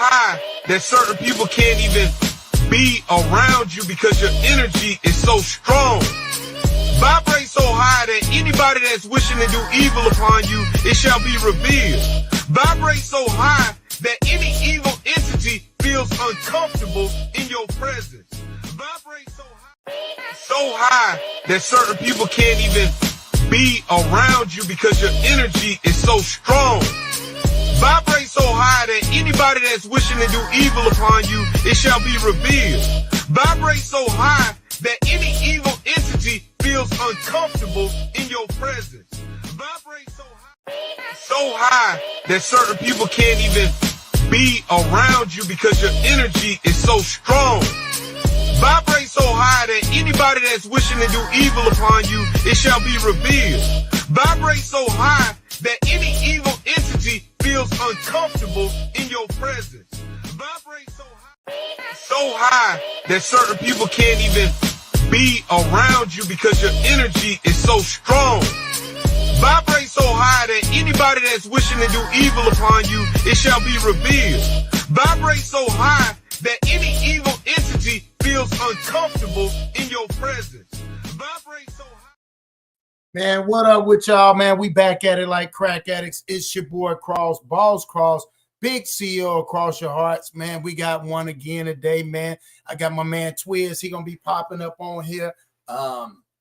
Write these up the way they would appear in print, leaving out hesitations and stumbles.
high that certain people can't even be around you because your energy is so strong. Vibrate so high that anybody that's wishing to do evil upon you, it shall be revealed. Vibrate so high that any evil entity feels uncomfortable in your presence. Vibrate so high that certain people can't even be around you because your energy is so strong. Vibrate so high that anybody that's wishing to do evil upon you, it shall be revealed. Vibrate so high that any evil entity feels uncomfortable in your presence. Vibrate so high that certain people can't even be around you because your energy is so strong. Vibrate so high that anybody that's wishing to do evil upon you, it shall be revealed. Vibrate so high that any evil entity feels uncomfortable in your presence. Vibrate so high that certain people can't even be around you because your energy is so strong. Vibrate so high that anybody that's wishing to do evil upon you, it shall be revealed. Vibrate so high that any evil entity feels uncomfortable in your presence. Vibrate so high. Man, what up with y'all, man? We back at it like crack addicts. It's your boy Cross, Balls Cross, big CEO of Cross Your Hearts, man. We got one again today, man. I got my man Twiz. He gonna be popping up on here.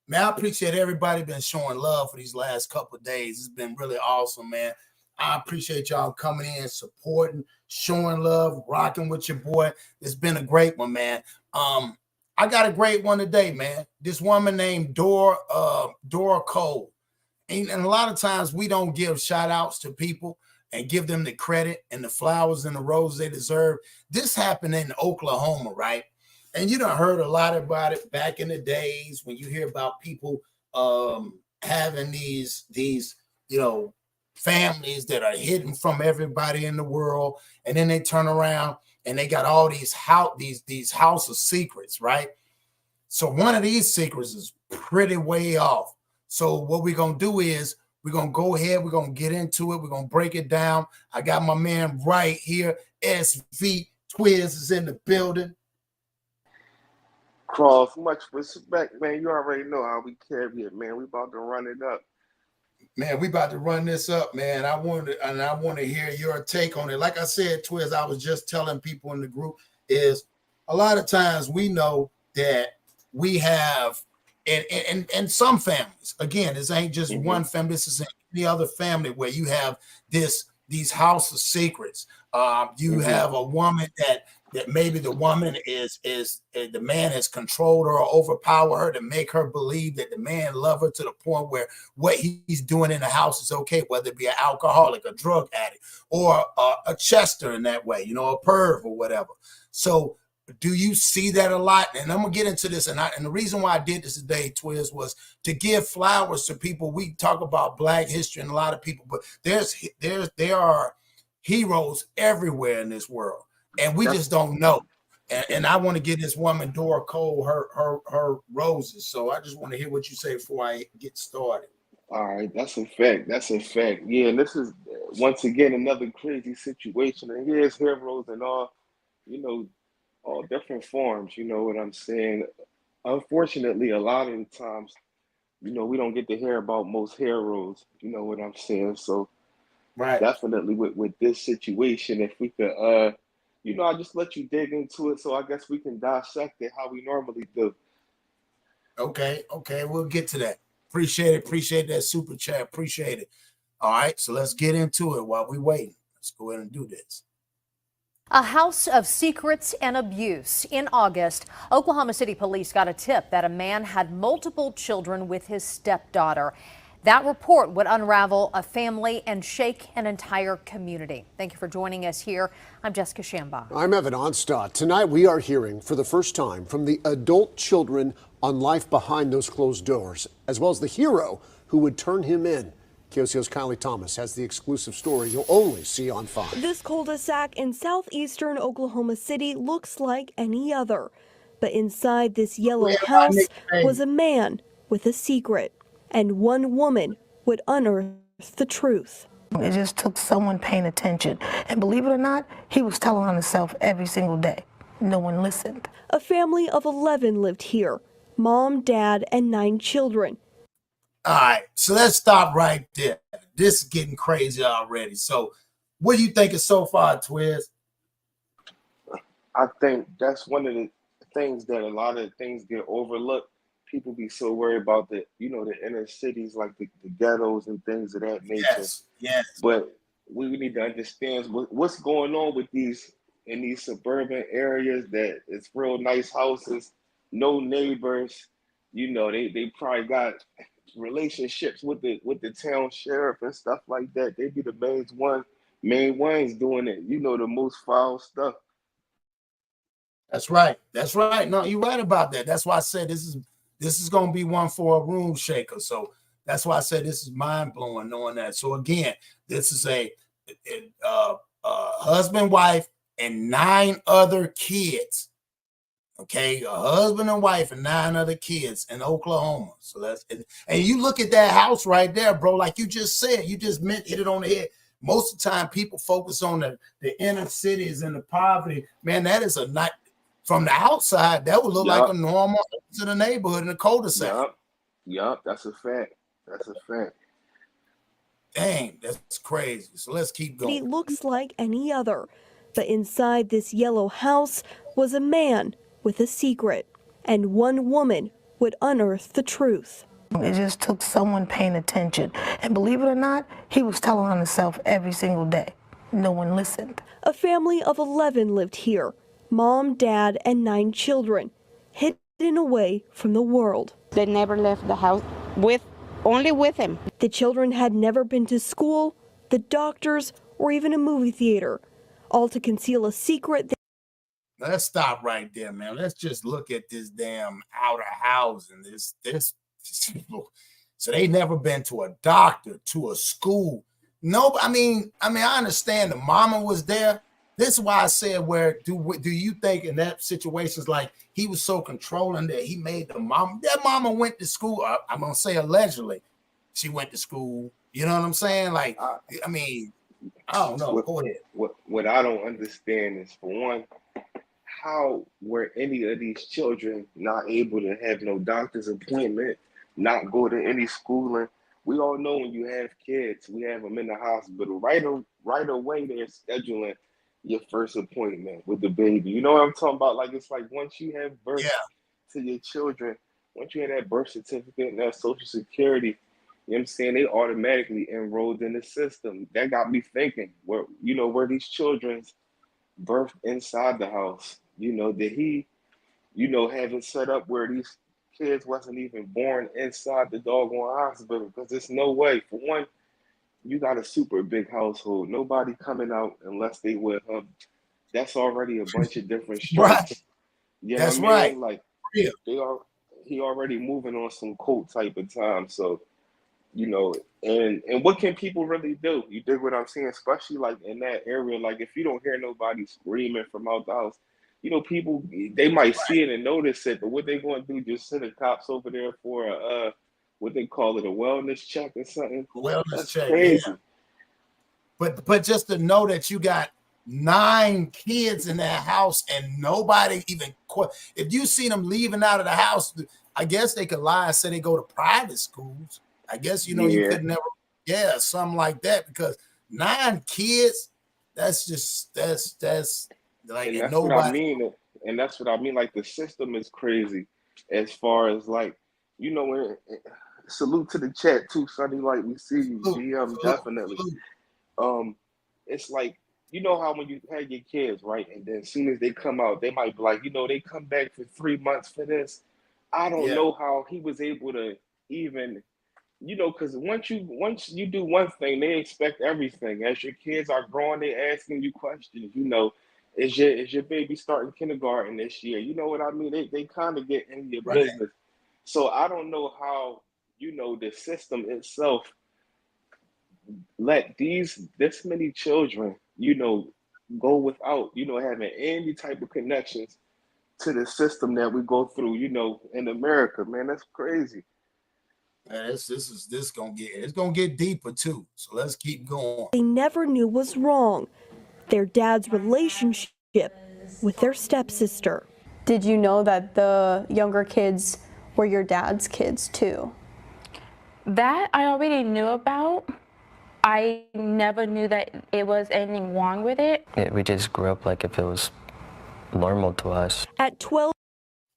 Man, I appreciate everybody been showing love for these last couple of days. It's been really awesome, man. I appreciate y'all coming in, supporting, showing love, rocking with your boy. It's been a great one, man. I got a great one today, man. This woman named Doris Cole. And a lot of times we don't give shout outs to people and give them the credit and the flowers and the roses they deserve. This happened in Oklahoma, right? And you done heard a lot about it back in the days when you hear about people having these families that are hidden from everybody in the world, and then they turn around and they got all these house of secrets, right? So one of these secrets is pretty way off. So what we're gonna do is we're gonna go ahead, we're gonna get into it, we're gonna break it down. I got my man right here, SV Twiz is in the building. Cross, much respect, man. You already know how we carry it, man. We about to run it up. Man, we about to run this up, man. I want to hear your take on it. Like I said, Twiz, I was just telling people in the group is a lot of times we know that we have and some families, again, this ain't just one family, this is any other family where you have these house of secrets. You have a woman that maybe the woman is the man has controlled her or overpowered her to make her believe that the man love her to the point where what he's doing in the house is okay, whether it be an alcoholic, a drug addict, or a Chester in that way, a perv or whatever. So do you see that a lot? And I'm gonna get into this, and the reason why I did this today, Twiz, was to give flowers to people. We talk about Black history and a lot of people, but there are heroes everywhere in this world. And we just don't know. And I want to give this woman, Doris Cole, her roses. So I just want to hear what you say before I get started. All right, that's a fact. That's a fact. Yeah, and this is, once again, another crazy situation. And here's heroes and all different forms, you know what I'm saying? Unfortunately, a lot of the times, we don't get to hear about most heroes, you know what I'm saying? So right, definitely with this situation, if we could I'll just let you dig into it, so I guess we can dissect it how we normally do. Okay, we'll get to that. Appreciate that super chat. Appreciate it. All right, so let's get into it while we waiting. Let's go ahead and do this. A house of secrets and abuse. In August, Oklahoma City police got a tip that a man had multiple children with his stepdaughter. That report would unravel a family and shake an entire community. Thank you for joining us here. I'm Jessica Shambach. I'm Evan Onstadt. Tonight we are hearing for the first time from the adult children on life behind those closed doors, as well as the hero who would turn him in. KOCO's Kylie Thomas has the exclusive story you'll only see on 5. This cul-de-sac in southeastern Oklahoma City looks like any other. But inside this yellow house was a man with a secret. And one woman would unearth the truth. It just took someone paying attention. And believe it or not, he was telling on himself every single day. No one listened. A family of 11 lived here. Mom, dad, and 9 children. All right, so let's stop right there. This is getting crazy already. So what do you think is so far, Twiz? I think that's one of the things that a lot of things get overlooked. People be so worried about the inner cities, like the ghettos and things of that nature. Yes. But we need to understand what's going on with these suburban areas that it's real nice houses, no neighbors. They probably got relationships with the town sheriff and stuff like that. They be the main ones doing it. The most foul stuff. That's right. That's right. No, you're right about that. That's why I said this is going to be one for a room shaker. So that's why I said this is mind blowing knowing that. So again, this is a husband, wife, and 9 other kids. Okay, a husband and wife and 9 other kids in Oklahoma. So that's it. And you look at that house right there, bro. Like you just said, you just hit it on the head. Most of the time, people focus on the inner cities and the poverty. Man, that is a not from the outside. That would look like a normal to the neighborhood in the cul-de-sac. Yup. That's a fact. Dang, that's crazy. So let's keep going. It looks like any other, but inside this yellow house was a man with a secret, and one woman would unearth the truth. It just took someone paying attention. And believe it or not, he was telling on himself every single day. No one listened. A family of 11 lived here. Mom, dad, and 9 children, hidden away from the world. They never left the house only with him. The children had never been to school, the doctors, or even a movie theater, all to conceal a secret. Let's stop right there, man. Let's just look at this damn outer house and this. So they never been to a doctor, to a school. No, I mean, I understand the mama was there. This is why I said, where do you think in that situations like he was so controlling that he made the mama? That mama went to school. I'm gonna say allegedly, she went to school. You know what I'm saying? Like, I don't know. Go ahead. What I don't understand is, for one, how were any of these children not able to have no doctor's appointment, not go to any schooling? We all know when you have kids, we have them in the hospital. Right away, they're scheduling your first appointment with the baby. You know what I'm talking about? Like, it's like once you have birth to your children, once you have that birth certificate and that social security, you know what I'm saying, they automatically enrolled in the system. That got me thinking, where these children's birthed inside the house. Did he, have it set up where these kids wasn't even born inside the doggone hospital? Because there's no way. For one, you got a super big household. Nobody coming out unless they with him. That's already a bunch of different strokes. Right. You know That's what I mean? right. Like he already moving on some cult type of time. So, and what can people really do? You dig what I'm saying? Especially like in that area, like if you don't hear nobody screaming from out the house, people, they might see it and notice it, but what they going to do, just send the cops over there for a what they call it, a wellness check or something? Wellness check. Crazy. Yeah. But just to know that you got 9 kids in that house and nobody even if you see them leaving out of the house, I guess they could lie and say they go to private schools. I guess you could never, something like that, because 9 kids, that's like, and that's nobody. what I mean. And that's what I mean. Like, the system is crazy as far as like, when salute to the chat too, Sonny. Like, we see you, GM, definitely. It's like, how when you have your kids, right, and then as soon as they come out, they might be like, they come back for 3 months for this. I don't know how he was able to even, because once you do one thing, they expect everything. As your kids are growing, they asking you questions. Is your baby starting kindergarten this year? You know what I mean? They kind of get in your business. So I don't know how, the system itself let this many children, go without, having any type of connections to the system that we go through, in America, man. That's crazy. Man, this gonna get deeper too. So let's keep going. They never knew was wrong. Their dad's relationship with their stepsister. Did you know that the younger kids were your dad's kids too? That I already knew about. I never knew that it was anything wrong with it. We just grew up like if it was normal to us. At 12,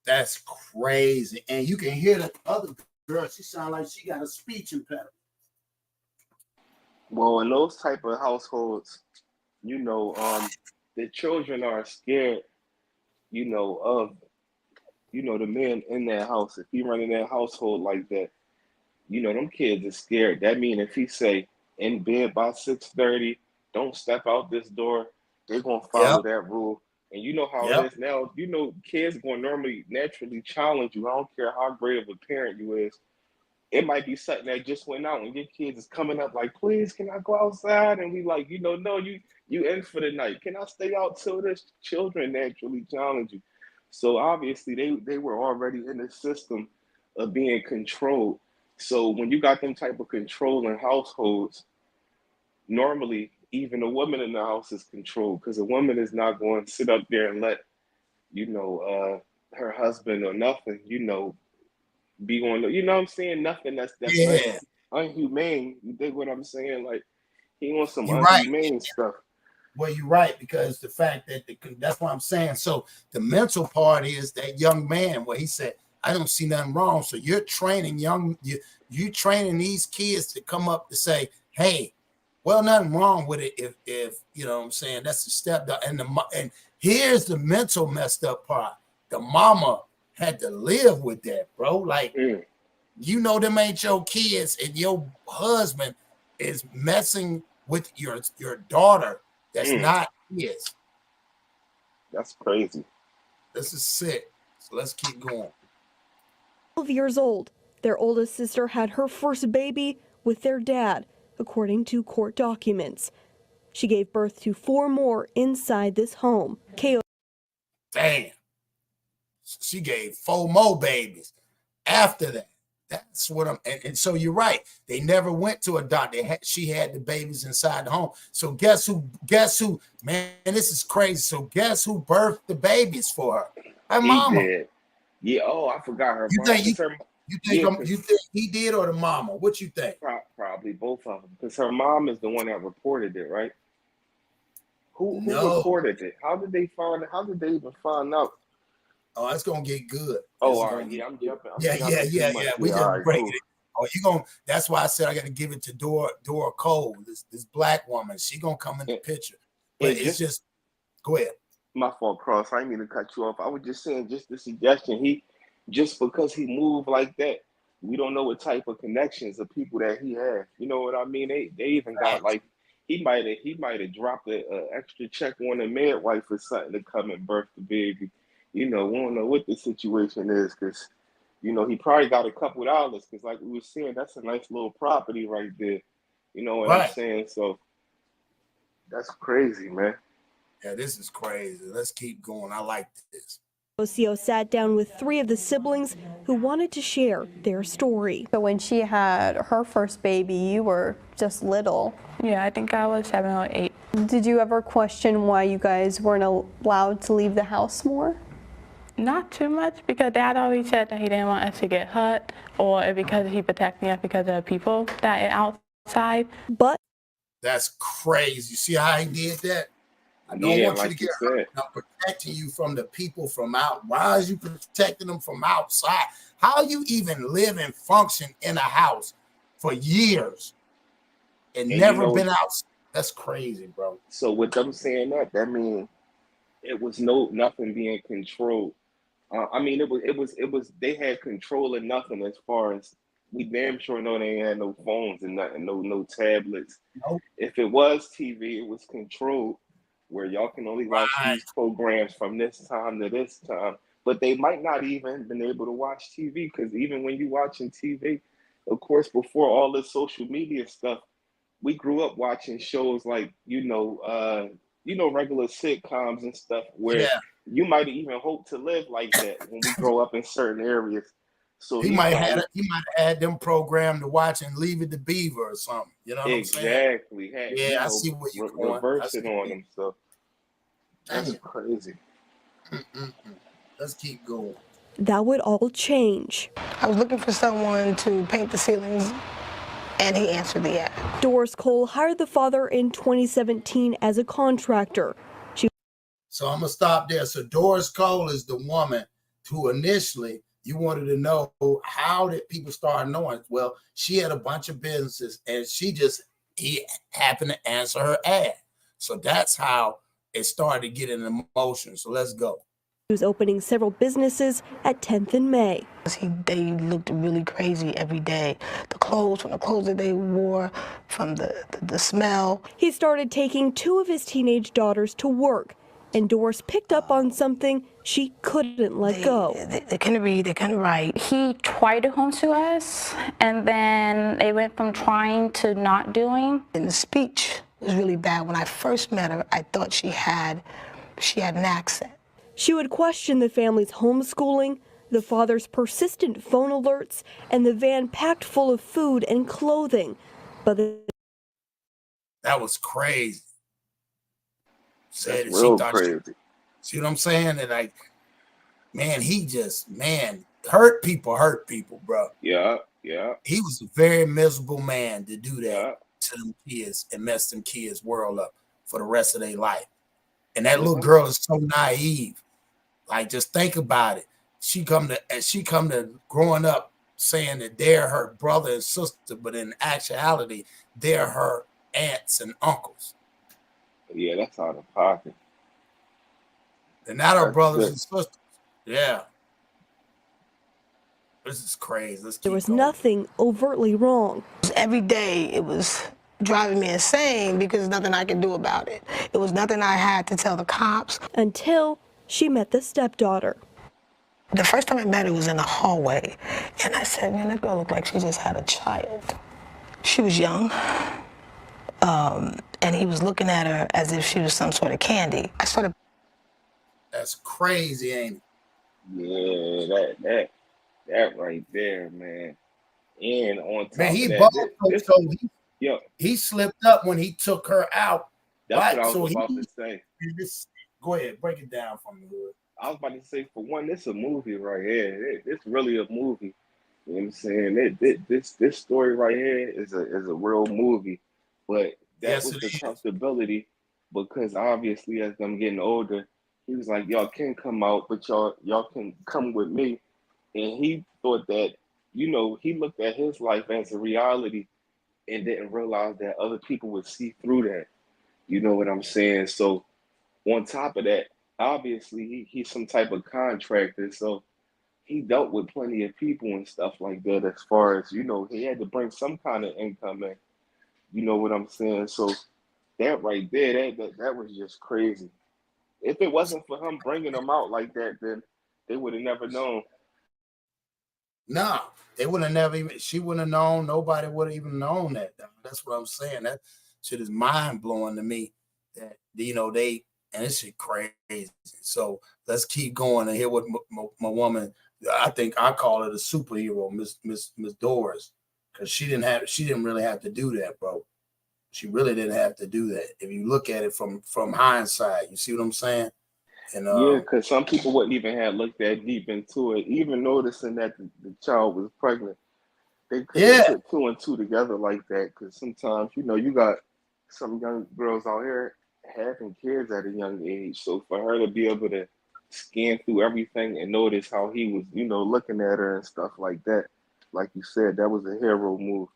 That's crazy. And you can hear the other girl. She sounds like she got a speech impediment. Well, in those type of households, the children are scared, of, the men in that house. If he run in that household like that, them kids are scared. That means if he say in bed by 6:30, don't step out this door, they're gonna follow that rule. And you know how it is now. Kids gonna normally naturally challenge you. I don't care how great of a parent you is. It might be something that just went out and your kids is coming up like, please, can I go outside? And we like, no, you in for the night. Can I stay out till this? Children naturally challenge you. So obviously they were already in the system of being controlled. So when you got them type of controlling households, normally even a woman in the house is controlled because a woman is not going to sit up there and let, her husband or nothing, be on the, what I'm saying? Nothing that's unhumane. You dig what I'm saying? Like he wants some unhumane stuff. Well, you're right, because the fact that that's what I'm saying. So the mental part is that young man where he said, I don't see nothing wrong. So you're training you training these kids to come up to say, hey, well, nothing wrong with it if you know what I'm saying. That's the step. And here's the mental messed up part. The mama had to live with that, bro. Like, them ain't your kids, and your husband is messing with your daughter. That's not his. That's crazy. This is sick. So let's keep going. 12 years old, their oldest sister had her first baby with their dad, according to court documents. She gave birth to 4 more inside this home. Damn. She gave 4 more babies after that. That's what and so you're right. They never went to adopt. She had the babies inside the home. So guess who, man, this is crazy. So guess who birthed the babies for her? Her mama. Did. Yeah, I forgot her You mom. think he did, or the mama? What you think? Probably both of them, because her mom is the one that reported it, right? Who reported it? How did they even find out? Oh, it's gonna get good. Oh, all right. Yeah, I'm jumping. Yeah. We just break it. Oh, that's why I said I got to give it to Doris Cole, this black woman. She gonna come in the picture. But it's just go ahead. My fault, Cross. I didn't mean to cut you off. I was just saying, just the suggestion. Just because he moved like that, we don't know what type of connections of people that he had. You know what I mean? They even got like he might have dropped an extra check on a midwife or something to come and birth the baby. We don't know what the situation is, because he probably got a couple dollars, because like we were saying, that's a nice little property right there. You know what I'm saying? So that's crazy, man. Yeah, this is crazy. Let's keep going. I like this. Ocio sat down with 3 of the siblings who wanted to share their story. So when she had her first baby, you were just little. Yeah, I think I was 7 or 8. Did you ever question why you guys weren't allowed to leave the house more? Not too much, because Dad always said that he didn't want us to get hurt, or because he protecting us because of the people that are outside. But that's crazy. You see how he did that? I don't want you to get hurt. I'm protecting you from the people from out. Why is you protecting them from outside? How you even live and function in a house for years and never been out? That's crazy, bro. So with them saying that means it was nothing being controlled. I mean, it was they had control of nothing, as far as we damn sure know they had no phones and nothing, no tablets. Nope. If it was TV, it was controlled, where y'all can only watch these programs from this time to this time. But they might not even been able to watch TV, because even when you watching TV, of course, before all this social media stuff, we grew up watching shows like, regular sitcoms and stuff, where you might even hope to live like that when we grow up in certain areas. So He he might have probably had them programmed to watch and Leave It to Beaver or something. You know what I'm saying? exactly had, Yeah, I see where you're going. I reverse see it where on you. him. So that's Damn. crazy. Mm-mm-mm. Let's keep going. That would all change. I was looking for someone to paint the ceilings, and he answered the ad. Doris Cole hired the father in 2017 as a contractor. So I'm gonna stop there. So Doris Cole is the woman who initially you wanted to know how did people start knowing. Well, she had a bunch of businesses, and he happened to answer her ad. So that's how it started to get in motion. So let's go. He was opening several businesses at 10th and May. They looked really crazy every day. From the clothes that they wore, from the smell. He started taking 2 of his teenage daughters to work, and Doris picked up on something she couldn't let go. They couldn't read, they couldn't write. He tried to homeschool us, and then it went from trying to not doing. And the speech was really bad. When I first met her, I thought she had an accent. She would question the family's homeschooling, the father's persistent phone alerts, and the van packed full of food and clothing. But that was crazy. Said that's real crazy. See what I'm saying? And like, man, hurt people, bro. Yeah. He was a very miserable man to do that to them kids and mess them kids' world up for the rest of their life. And that little girl is so naive. Like, just think about it. She come to growing up saying that they're her brother and sister, but in actuality, they're her aunts and uncles. Yeah, that's out of pocket. They're not her brothers and sisters. Yeah. This is crazy. There was nothing overtly wrong. Every day it was driving me insane because there's nothing I could do about it. It was nothing I had to tell the cops. Until she met the stepdaughter. The first time I met her was in the hallway, and I said, man, that girl looked like she just had a child. She was young, and he was looking at her as if she was some sort of candy. That's crazy, ain't it? Yeah, that right there, man. And on top of that, he slipped up when he took her out. That's what I was about to say. Go ahead, break it down for me. I was about to say, for one, it's a movie right here. It's really a movie. You know what I'm saying? This story right here is a real movie. But that was the comfortability, because obviously as them getting older, he was like, y'all can come out, but y'all can come with me. And he thought that, he looked at his life as a reality and didn't realize that other people would see through that. You know what I'm saying? So on top of that, obviously he's some type of contractor, so he dealt with plenty of people and stuff like that, as far as, he had to bring some kind of income in. You know what I'm saying? So that right there, that was just crazy. If it wasn't for him bringing them out like that, then they would have never known. No, they would have never even, she wouldn't have known. Nobody would have even known that. That's what I'm saying. That shit is mind blowing to me that, and this shit crazy. So let's keep going and hear what my woman, I think I call it a superhero, Miss Doris, because she didn't really have to do that, bro. She really didn't have to do that. If you look at it from hindsight, you see what I'm saying? And yeah, because some people wouldn't even have looked that deep into it, even noticing that the child was pregnant. They couldn't put 2 and 2 together like that, because sometimes, you got some young girls out here having kids at a young age. So for her to be able to scan through everything and notice how he was, looking at her and stuff like that, like you said, that was a hero move.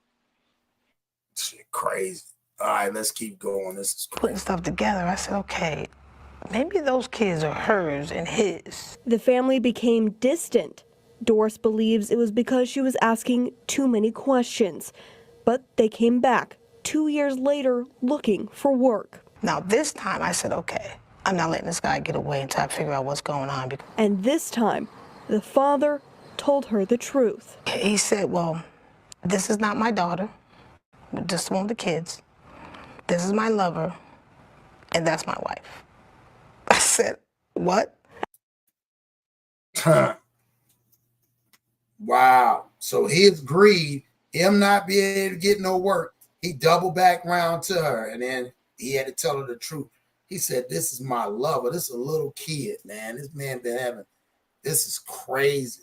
Shit crazy. All right, let's keep going. This is crazy. Putting stuff together, I said, okay, maybe those kids are hers and his. The family became distant. Doris believes it was because she was asking too many questions. But they came back 2 years later looking for work. Now this time I said, okay, I'm not letting this guy get away until I figure out what's going on. And this time, the father told her the truth. He said, well, this is not my daughter, just one of the kids. This is my lover, and that's my wife. I said, what? Wow. So his greed, him not being able to get no work, he doubled back round to her, and then he had to tell her the truth. He said, "This is my lover. This is a little kid, man. This man been having, this is crazy."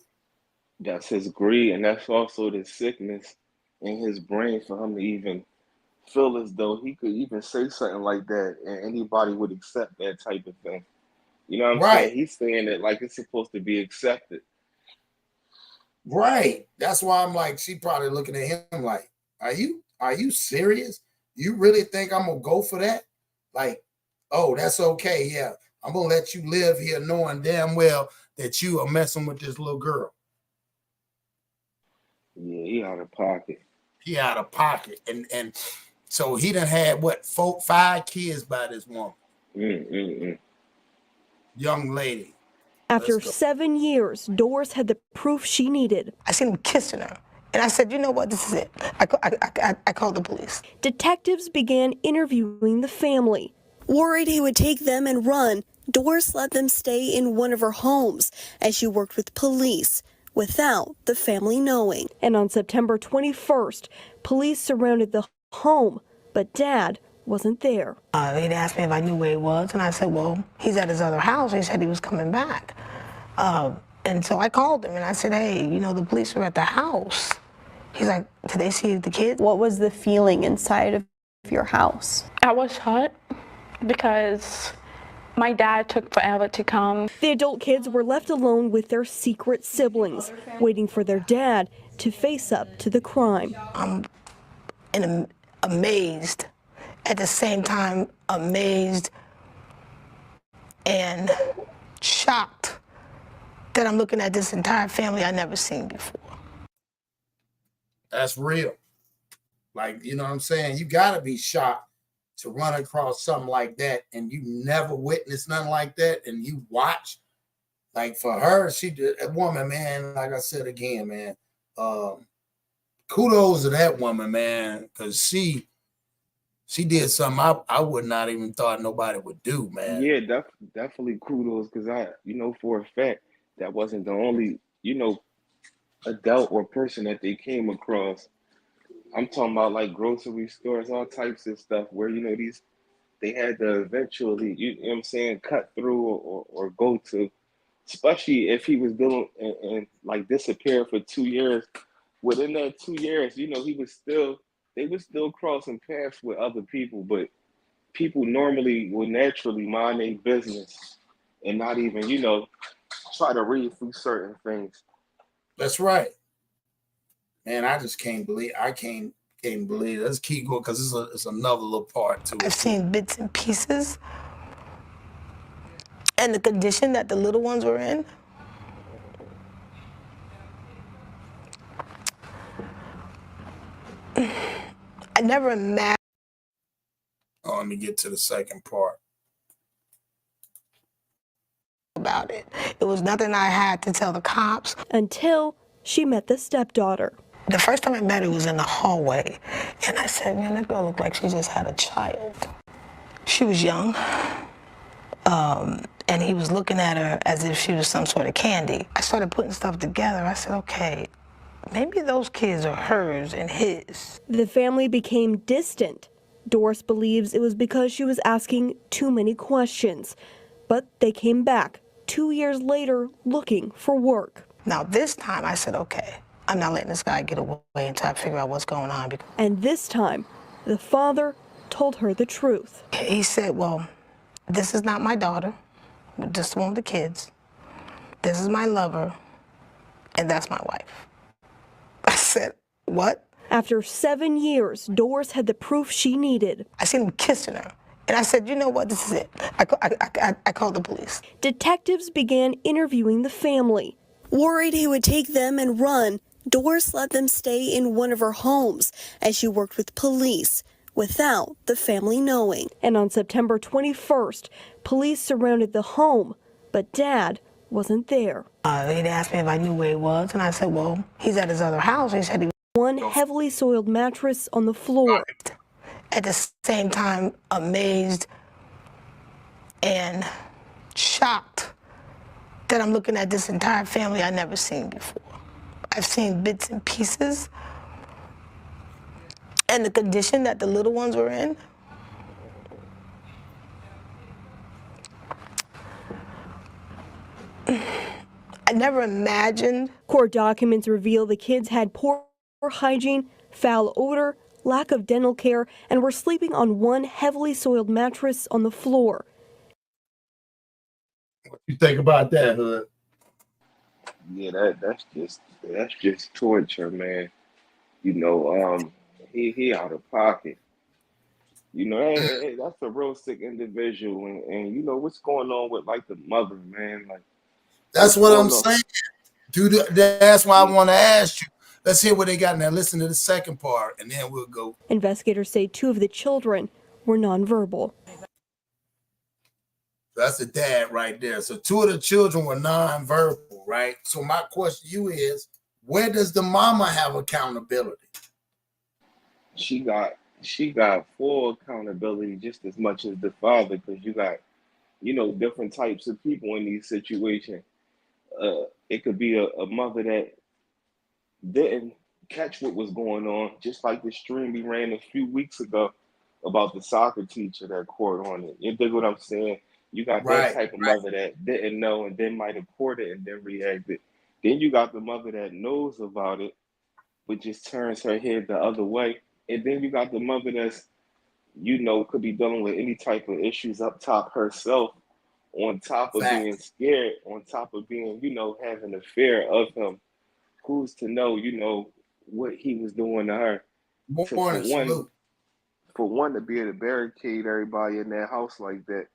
That's his greed, and that's also the sickness in his brain for him to even feel as though he could even say something like that and anybody would accept that type of thing. You know what I'm saying? Right, He's saying it like it's supposed to be accepted. right. That's why I'm like, she probably looking at him like, are you serious? You really think I'm gonna go for that? Like, oh, that's okay. Yeah, I'm gonna let you live here knowing damn well that you are messing with this little girl. Yeah, he out of pocket. He out of pocket. And so he done had what, 5 kids by this woman, Mm-mm-mm. young lady. After 7 years, Doris had the proof she needed. I seen him kissing her. And I said, you know what, this is it. I called the police. Detectives began interviewing the family. Worried he would take them and run, Doris let them stay in one of her homes as she worked with police without the family knowing. And on September 21st, police surrounded the home, but Dad wasn't there. They'd asked me if I knew where he was, and I said, well, he's at his other house. He said he was coming back. And so I called him and I said, hey, you know, the police are at the house. He's like, did they see the kids? What was the feeling inside of your house? I was hurt because my dad took forever to come. The adult kids were left alone with their secret siblings, waiting for their dad to face up to the crime. I'm amazed, at the same time amazed and shocked that I'm looking at this entire family I've never seen before. That's real. Like, you know what I'm saying? You got to be shocked to run across something like that and you never witnessed nothing like that and you watch. Like for her, she did, a woman, man, like I said again, man, kudos to that woman, man, because she did something I would not even thought nobody would do, man. Yeah, definitely kudos, because you know, for a fact, that wasn't the only, you know, adult or person that they came across. I'm talking about like grocery stores, all types of stuff where, you know, they had to eventually, you know what I'm saying, cut through or go to, especially if he was dealing and like disappeared for 2 years. Within that 2 years, you know, they were still crossing paths with other people, but people normally will naturally mind their business and not even, you know, try to read through certain things. That's right. Man, I just can't believe can't believe it. Let's keep going because it's another little part to it. I've seen bits and pieces and the condition that the little ones were in. I never imagined. Oh, let me get to the second part. About it. It was nothing I had to tell the cops. Until she met the stepdaughter. The first time I met her was in the hallway, and I said, man, that girl looked like she just had a child. She was young, and he was looking at her as if she was some sort of candy. I started putting stuff together. I said, okay, maybe those kids are hers and his. The family became distant. Doris believes it was because she was asking too many questions, but they came back 2 years later looking for work. Now this time I said, okay, I'm not letting this guy get away until I figure out what's going on. And this time, the father told her the truth. He said, well, this is not my daughter, just one of the kids. This is my lover, and that's my wife. I said, what? After 7 years, Doris had the proof she needed. I seen him kissing her. And I said, you know what, this is it. I called the police. Detectives began interviewing the family. Worried he would take them and run, Doris let them stay in one of her homes as she worked with police without the family knowing. And on September 21st, police surrounded the home, but Dad wasn't there. They'd asked me if I knew where he was, and I said, well, he's at his other house. He said he was. One heavily soiled mattress on the floor. At the same time, amazed and shocked that I'm looking at this entire family I've never seen before. I've seen bits and pieces, and the condition that the little ones were in. I never imagined. Court documents reveal the kids had poor hygiene, foul odor, lack of dental care, and were sleeping on one heavily soiled mattress on the floor. What you think about that, Hood? Yeah, that's just torture, man. You know, he out of pocket. You know, that's a real sick individual, and you know what's going on with like the mother, man. Like That's what's what I'm going on? saying. Dude, that's why I want to ask you. Let's hear what they got now. Listen to the second part, and then we'll go. Investigators say 2 of the children were nonverbal. That's the dad right there. So 2 of the children were nonverbal, right? So my question to you is, where does the mama have accountability? She got full accountability just as much as the father, because you got, you know, different types of people in these situations. It could be a mother that didn't catch what was going on, just like the stream we ran a few weeks ago about the soccer teacher that caught on it. You dig what I'm saying? You got that Right, type of right. mother that didn't know and then might have caught it and then reacted. Then you got the mother that knows about it, but just turns her head the other way. And then you got the mother that's, you know, could be dealing with any type of issues up top herself, on top of being Facts. scared, on top of being, you know, having a fear of him. Who's to know, you know, what he was doing to her? To Morning, salute. for one to be able to barricade everybody in that house like that,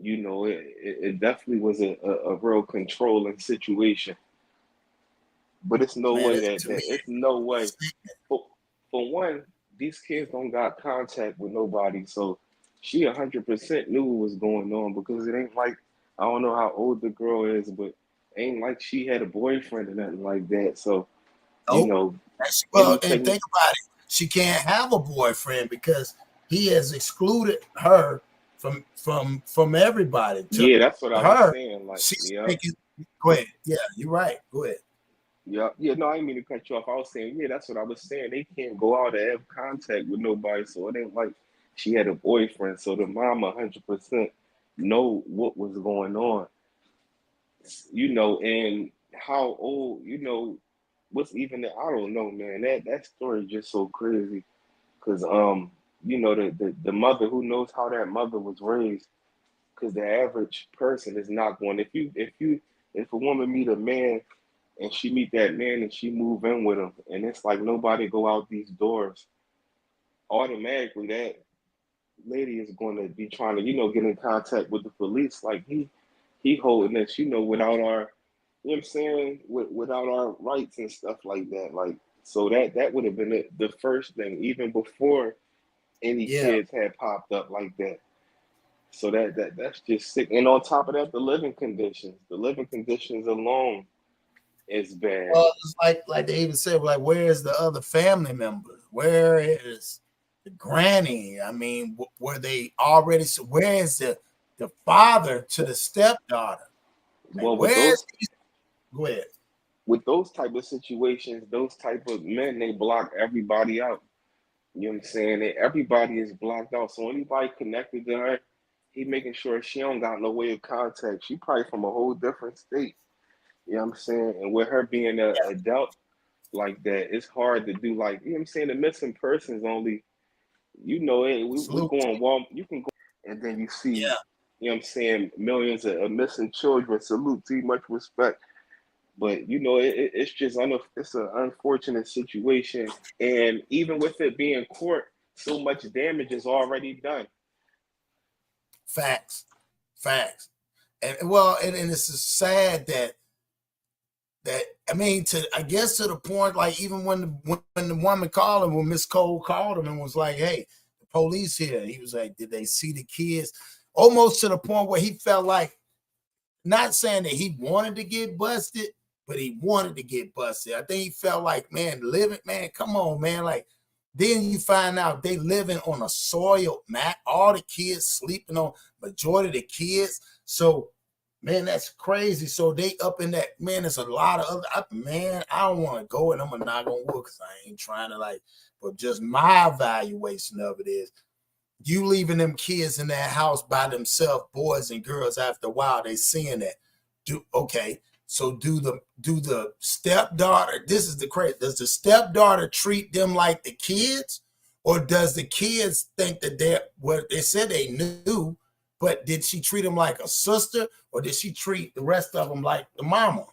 you know, it definitely was a real controlling situation. But it's no Man, way to me, that it's no way. it's For one, these kids don't got contact with nobody, so she 100% knew what was going on, because it ain't like, I don't know how old the girl is, but ain't like she had a boyfriend or nothing like that. So you nope. know, Well, and anything. think about it. She can't have a boyfriend because he has excluded her from everybody. To Yeah, that's what I was her, saying. Like, she's yeah, thinking, go ahead. Yeah, you're right. Go ahead. yeah, yeah. No, I didn't mean to cut you off. I was saying, yeah, that's what I was saying. They can't go out and have contact with nobody, so it ain't like she had a boyfriend. So the mom 100% know what was going on, you know, and how old, you know, what's even the, I don't know, man. That story is just so crazy, because you know, the mother, who knows how that mother was raised, because the average person is not going. If a woman meet a man and she meet that man and she move in with him, and it's like nobody go out these doors, automatically that lady is going to be trying to, you know, get in contact with the police. Like he holding us, you know, without our, you know what I'm saying, without our rights and stuff like that. Like, so that would have been the first thing, even before any Yeah. kids had popped up like that. So that's just sick. And on top of that, the living conditions alone is bad. Well, it's like they even said, like, where is the other family members? Where is the granny? I mean, were they already? So where is the father to the stepdaughter? Like, Well, where's? Go ahead. with those type of situations, those type of men, they block everybody out. You know what I'm saying? Everybody is blocked out. So anybody connected to her, he making sure she don't got no way of contact. She probably from a whole different state. You know what I'm saying? And with her being a adult like that, it's hard to do, like, you know what I'm saying? The missing persons only, you know, we Salute. go on Walmart, you can go and then you see, Yeah. you know what I'm saying, millions of missing children. Salute to you, much respect. But you know, it's just it's an unfortunate situation, and even with it being court, so much damage is already done. Facts. Facts. And well, and it's just sad that I mean, I guess to the point, like, even when the woman called him, when Miss Cole called him and was like, "Hey, the police here," he was like, "Did they see the kids?" Almost to the point where he felt like, not saying that he wanted to get busted, but he wanted to get busted. I think he felt like, man, come on, man. Like, then you find out they living on a soiled mat, all the kids sleeping on, majority of the kids. So Man, that's crazy. So they up in that, man, there's a lot of other, man, I don't want to go and I'm gonna knock on wood because I ain't trying to like, but just my evaluation of it is you leaving them kids in that house by themselves, boys and girls, after a while, they seeing that. So do the stepdaughter, this is the crazy, does the stepdaughter treat them like the kids? Or does the kids think that they're what they said they knew, but did she treat them like a sister, or did she treat the rest of them like the mama?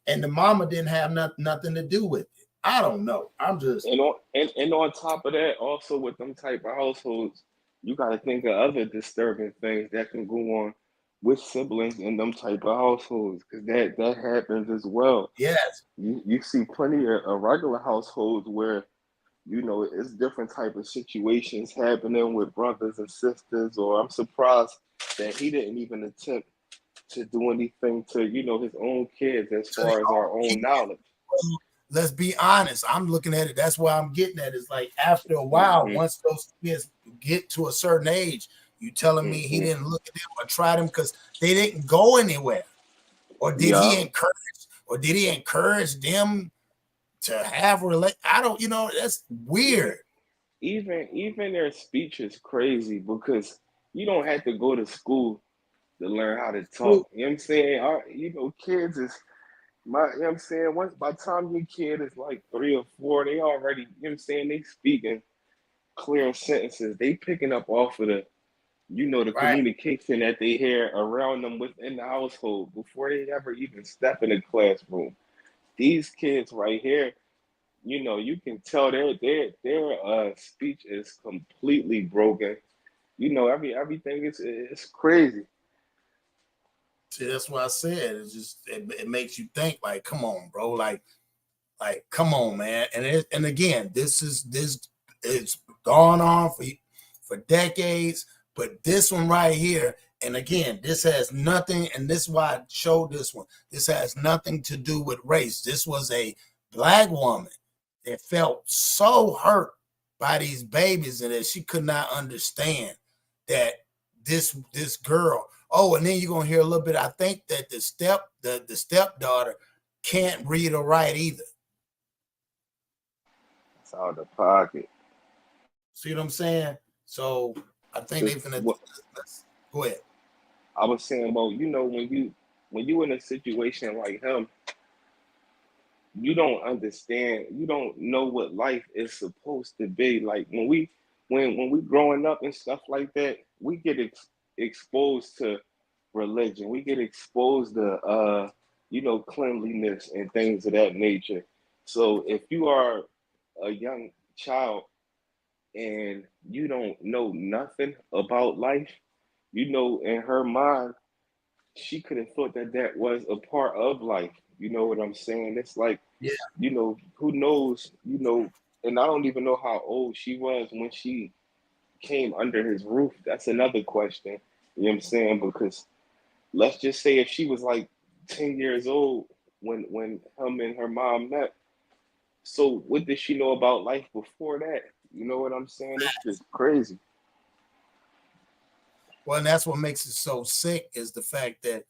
And the mama didn't have nothing to do with it. I don't know. I'm just and on top of that, also with them type of households, you got to think of other disturbing things that can go on with siblings in them type of households, because that happens as well. yes. You see plenty of regular households where it's different type of situations happening with brothers and sisters. Or I'm surprised that he didn't even attempt to do anything to his own kids as So they far as our all own knowledge. let's be honest. I'm looking at it. That's why I'm getting at it. It's like after a while, Mm-hmm. once those kids get to a certain age, you telling me he Mm-hmm. didn't look at them or try them because they didn't go anywhere, or did Yeah. he encourage them to have I don't. That's weird. Even their speech is crazy because you don't have to go to school to learn how to talk. You know what I'm saying? Kids is you know what I'm saying? Once by the time your kid is like 3 or 4, they already, you know what I'm saying, they speaking clear sentences. They picking up off of the Right. communication that they hear around them within the household before they ever even step in the classroom. These kids right here, you can tell their speech is completely broken. Everything is crazy. See, that's what I said. It's just it makes you think like, come on, bro, like come on, man. And again, this it's gone on for decades, but this one right here, and again, this has nothing, and this is why I showed this one. This has nothing to do with race. This was a black woman that felt so hurt by these babies and that she could not understand that this girl. Oh, and then you're gonna hear a little bit. I think that the stepdaughter can't read or write either. It's out of pocket. See what I'm saying? So I think they're gonna go ahead. I was saying, well, when you in a situation like him, you don't understand, you don't know what life is supposed to be. Like when we growing up and stuff like that, we get exposed to religion. We get exposed to cleanliness and things of that nature. So if you are a young child and you don't know nothing about life, in her mind, she could have thought that was a part of life. You know what I'm saying? It's like, Yeah. who knows, and I don't even know how old she was when she came under his roof. That's another question. You know what I'm saying? Because let's just say if she was like 10 years old when him and her mom met. So what did she know about life before that? You know what I'm saying? It's just crazy. Well, and that's what makes it so sick is the fact that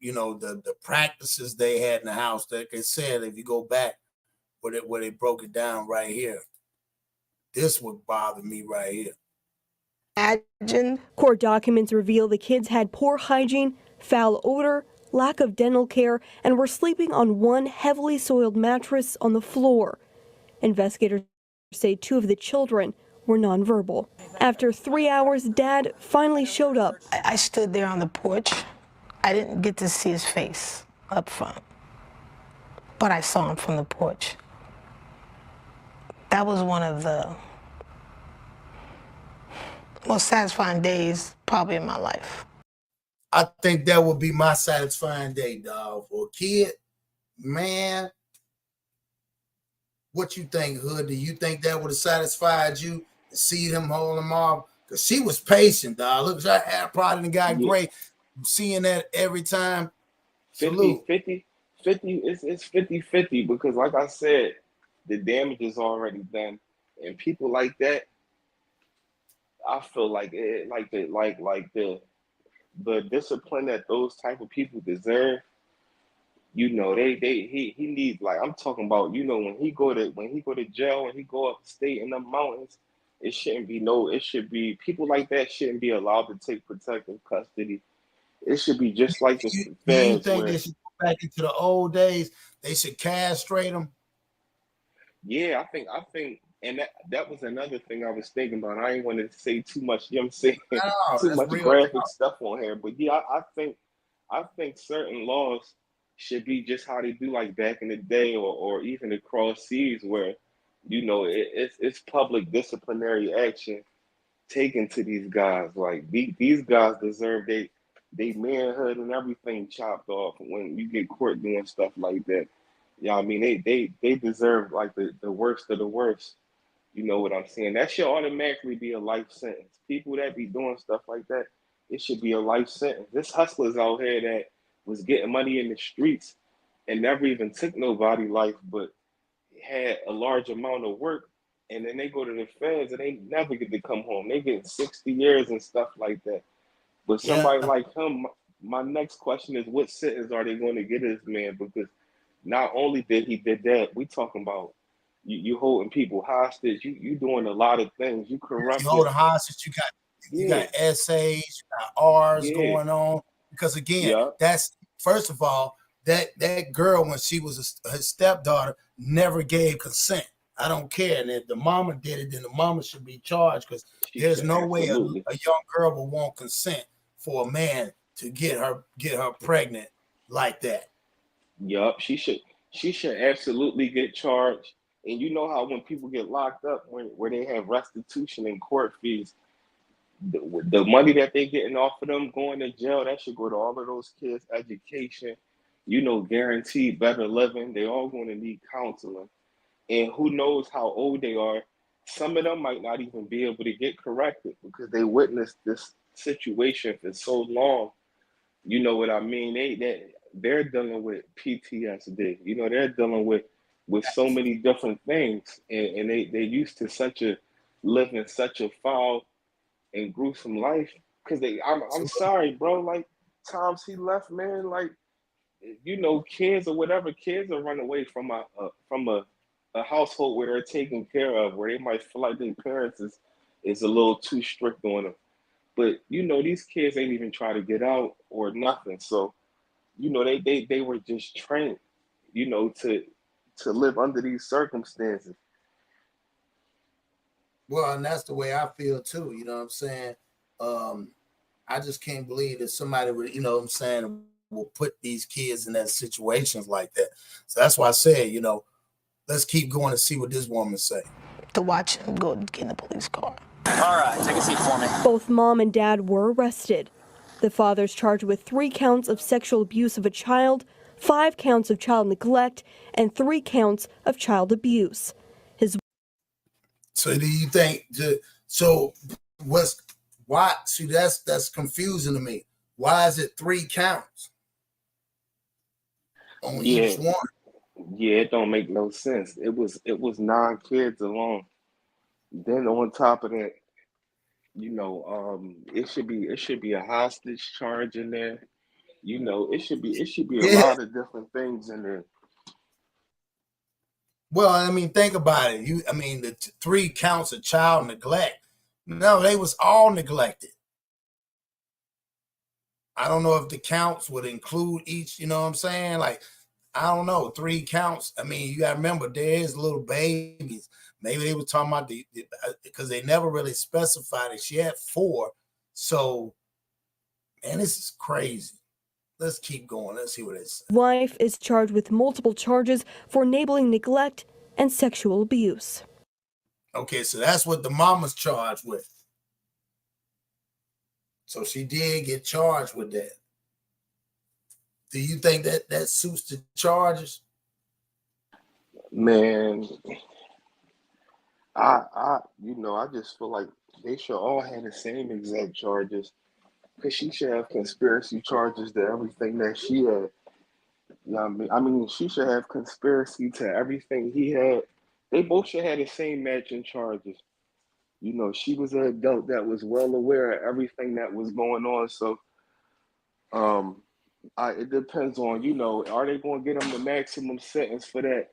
the practices they had in the house. Like I said, if you go back where they broke it down right here, this would bother me right here. Imagine. Court documents reveal the kids had poor hygiene, foul odor, lack of dental care, and were sleeping on one heavily soiled mattress on the floor. Investigators say 2 of the children were nonverbal. After 3 hours, Dad finally showed up. I stood there on the porch. I didn't get to see his face up front, but I saw him from the porch. That was one of the most satisfying days probably in my life. I think that would be my satisfying day, dog. For a kid, man. What you think, Hood? Do you think that would have satisfied you to see them hold them off? Because she was patient, dog. Look, her hair probably got great. Seeing that every time. 50, 50, 50, it's 50-50 because like I said, the damage is already done. And people like that, I feel like it, like the the discipline that those type of people deserve, you know, he needs, like, I'm talking about, you know, when he go to jail and he go upstate in the mountains, it should be people like that shouldn't be allowed to take protective custody. It should be just like the You feds think where, they should go back into the old days? They should castrate them. yeah, I think, and that was another thing I was thinking about. I ain't want to say too much, you know what I'm saying, No, too that's much real graphic talk. stuff on here. But yeah, I think certain laws should be just how they do like back in the day, or even across seas where, you know, it's public disciplinary action taken to these guys. Like these guys deserve they manhood and everything chopped off when you get caught doing stuff like that. Yeah, I mean they deserve like the worst of the worst. You know what I'm saying? That should automatically be a life sentence. People that be doing stuff like that, it should be a life sentence. There's hustlers out here that was getting money in the streets and never even took nobody life, but had a large amount of work, and then they go to the feds and they never get to come home. They get 60 years and stuff like that. But Yeah. somebody like him, my next question is, what sentence are they going to get this man? Because not only did that, we talking about you holding people hostage, you doing a lot of things, you You corrupted. hold a hostage. You got Yeah, essays. You got R's yeah, going on. Because again, yeah. that's first of all that girl when she was his stepdaughter never gave consent. I don't care. And if the mama did it, then the mama should be charged because She there's should no way a absolutely. young girl will want consent for a man to get her pregnant like that. Yup, she should absolutely get charged. And you know how when people get locked up, where they have restitution and court fees, the money that they getting off of them going to jail, that should go to all of those kids' education, you know, guaranteed better living. They all going to need counseling. And who knows how old they are. Some of them might not even be able to get corrected because they witnessed this situation for so long. You know what I mean? They're dealing with PTSD. You know, they're dealing with so many different things, and they used to living such a foul and gruesome life. Because I'm sorry, bro. Like times he left, man. Like, you know, kids or whatever, kids are running away from a household where they're taken care of, where they might feel like their parents is a little too strict on them. But you know, these kids ain't even try to get out or nothing. So, you know, they were just trained, you know, to live under these circumstances. Well, and that's the way I feel too. You know what I'm saying? Um, I just can't believe that somebody would, you know what I'm saying, will put these kids in that situations like that. So that's why I said, you know, let's keep going and see what this woman say. To watch him go get in the police car. All right, take a seat for me. Both mom and dad were arrested. The father's charged with 3 counts of sexual abuse of a child, 5 counts of child neglect, and 3 counts of child abuse. So do you think so why see that's confusing to me. Why is it 3 counts on Yeah, each one? yeah, it don't make no sense. It was 9 kids alone. Then on top of that, you know, it should be a hostage charge in there. You know, it should be a Yeah. lot of different things in there. Well, I mean, think about it. I mean, the 3 counts of child neglect. No, they was all neglected. I don't know if the counts would include each, you know what I'm saying? Like, I don't know, 3 counts. I mean, you gotta remember there is little babies. Maybe they were talking about because they never really specified it. She had 4. So, man, this is crazy. Let's keep going. Let's see what it says. Wife is charged with multiple charges for enabling neglect and sexual abuse. Okay, so that's what the mama's charged with. So she did get charged with that. Do you think that suits the charges? Man, I just feel like they should all have the same exact charges. Because she should have conspiracy charges to everything that she had. You know what I mean? I mean, she should have conspiracy to everything he had. They both should have the same matching charges. You know, she was an adult that was well aware of everything that was going on. So It depends on, are they going to get them the maximum sentence for that?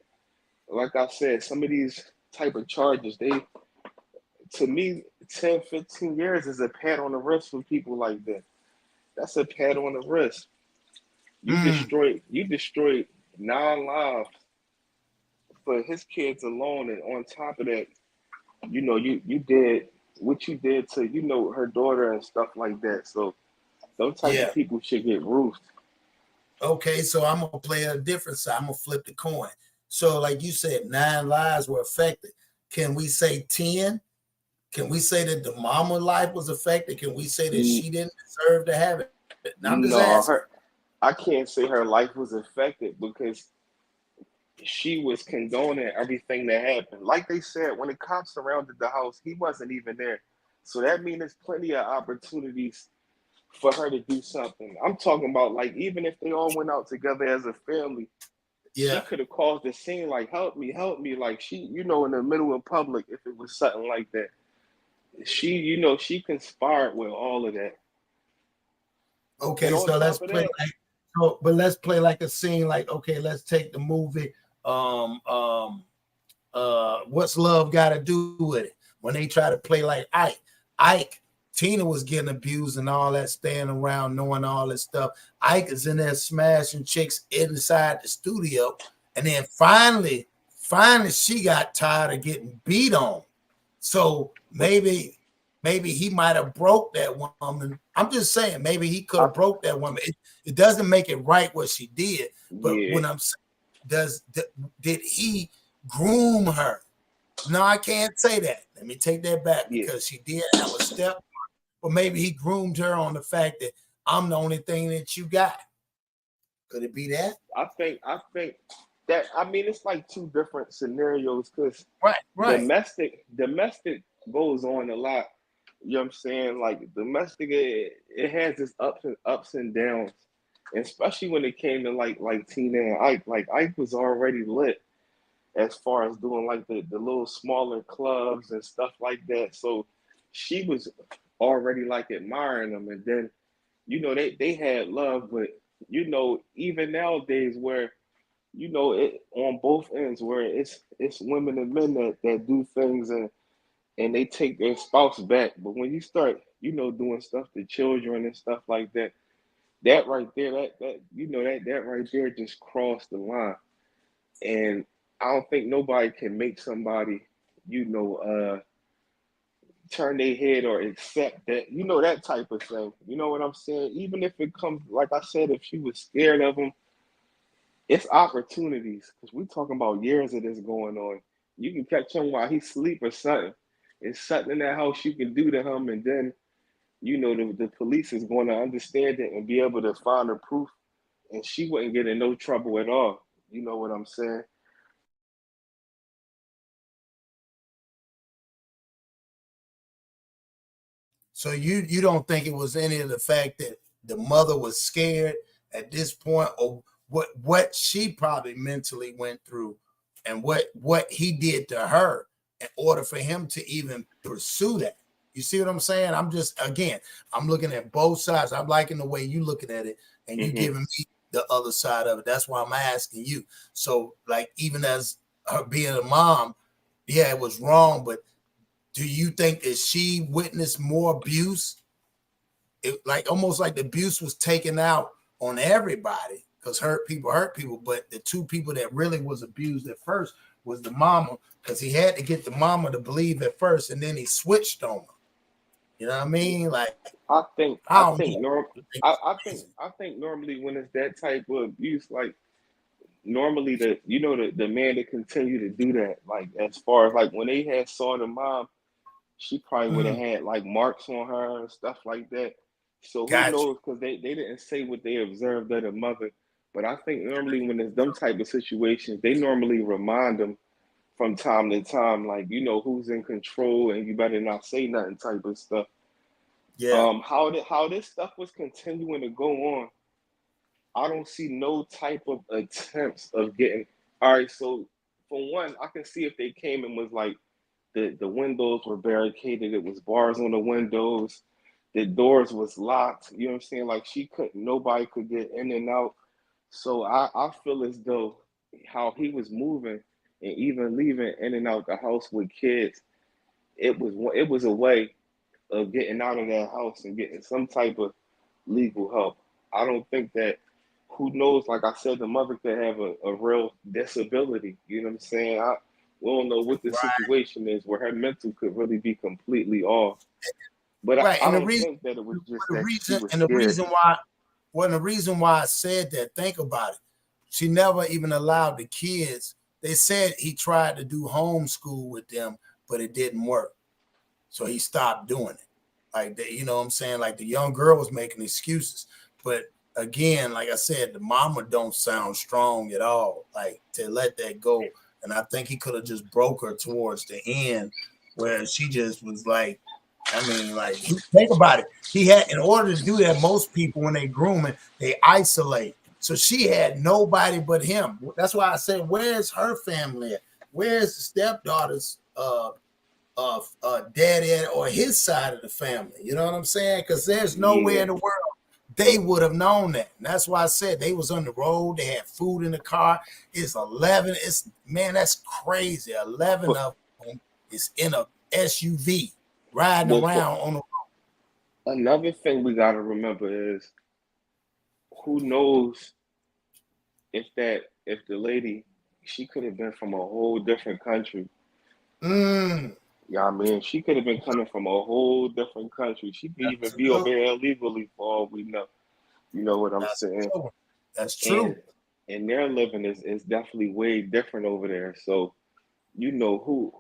Like I said, some of these type of charges, to me, 10, 15 years is a pat on the wrist for people like that. That's a pat on the wrist. You destroyed 9 lives for his kids alone, and on top of that, you did what you did to, her daughter and stuff like that. So those type Yeah. of people should get roofed. Okay, so I'm gonna play a different side. I'm gonna flip the coin. So, like you said, 9 lives were affected. Can we say 10? Can we say that the mama life was affected? Can we say that she didn't deserve to have it? Now, I'm just No, asking. I can't say her life was affected because she was condoning everything that happened. Like they said, when the cops surrounded the house, he wasn't even there. So that means there's plenty of opportunities for her to do something. I'm talking about, like, even if they all went out together as a family, she Yeah. could have caused the scene, like, help me, like she, in the middle of public, if it was something like that. She conspired with all of that. And Okay, on so let's top of play that, like but let's play like a scene. Like, okay, let's take the movie. What's love got to do with it? When they try to play like Ike, Tina was getting abused and all that, staying around, knowing all this stuff. Ike is in there smashing chicks inside the studio, and then finally, she got tired of getting beat on. So maybe he might have broke that woman. I'm just saying, maybe he could have broke that woman. It doesn't make it right what she did, but yeah, when I'm saying, did he groom her? No, I can't say that. Let me take that back, yeah. because she did have a step, but maybe he groomed her on the fact that I'm the only thing that you got. Could it be that? I think that, I mean, it's like two different scenarios because Right. domestic goes on a lot. You know what I'm saying? Like domestic, it has its ups and downs, and especially when it came to like Tina and Ike. Like Ike was already lit as far as doing like the little smaller clubs and stuff like that. So she was already like admiring them, and then they had love, but even nowadays where it on both ends where it's women and men that do things and they take their spouse back. But when you start, doing stuff to children and stuff like that, that right there, that right there just crossed the line. And I don't think nobody can make somebody, turn their head or accept that, that type of thing. You know what I'm saying? Even if it comes, like I said, if she was scared of him, it's opportunities because we talking about years of this going on. You can catch him while he sleep or something. It's something in that house you can do to him, and then the police is going to understand it and be able to find the proof, and she wouldn't get in no trouble at all. You know what I'm saying? So you don't think it was any of the fact that the mother was scared at this point, or what she probably mentally went through, and what he did to her in order for him to even pursue that? You see what I'm saying? I'm looking at both sides. I'm liking the way you looking at it, and you giving me the other side of it. That's why I'm asking you. So, like, even as her being a mom, yeah, it was wrong, but do you think that she witnessed more abuse? Like almost like the abuse was taken out on everybody, because hurt people, but the two people that really was abused at first was the mama, because he had to get the mama to believe at first, and then he switched on her. You know what I mean? Like, I think I I don't think know. norm I think normally when it's that type of abuse, like normally the man to continue to do that, like as far as like when they had saw the mom, she probably would have had like marks on her and stuff like that. So who Gotcha. knows? Because they didn't say what they observed of the mother. But I think normally when it's them type of situations, they normally remind them from time to time, like who's in control and you better not say nothing type of stuff. Yeah. How this stuff was continuing to go on, I don't see no type of attempts of getting. All right, so for one, I can see if they came and was like the windows were barricaded, it was bars on the windows, the doors was locked. You know what I'm saying? Like nobody could get in and out. So I feel as though how he was moving and even leaving in and out the house with kids, it was a way of getting out of that house and getting some type of legal help. I don't think that, who knows, like I said, the mother could have a real disability. You know what I'm saying? We don't know what the Right. situation is where her mental could really be completely off. But Right. I And the don't reason, think that it was just the that she reason, was and the scared. reason why, well, the reason why I said that, think about it. She never even allowed the kids. They said he tried to do homeschool with them, but it didn't work. So he stopped doing it. Like that, you know what I'm saying? Like the young girl was making excuses. But again, like I said, the mama don't sound strong at all, like to let that go. And I think he could have just broke her towards the end where she just was like, I mean, like, think about it. He had, in order to do that, most people, when they grooming, they isolate. So she had nobody but him. That's why I said, where's her family at? Where's the stepdaughter's daddy or his side of the family? You know what I'm saying? Because there's nowhere in the world they would have known that. And that's why I said they was on the road. They had food in the car. It's 11. It's, man, that's crazy. 11 of them is in a SUV riding around on the road. Another thing we got to remember is, who knows if the lady, she could have been from a whole different country. Yeah, I mean, she could have been coming from a whole different country. She could even be over here illegally for all we know. You know what I'm saying? That's true. And their living is definitely way different over there. So, you know who,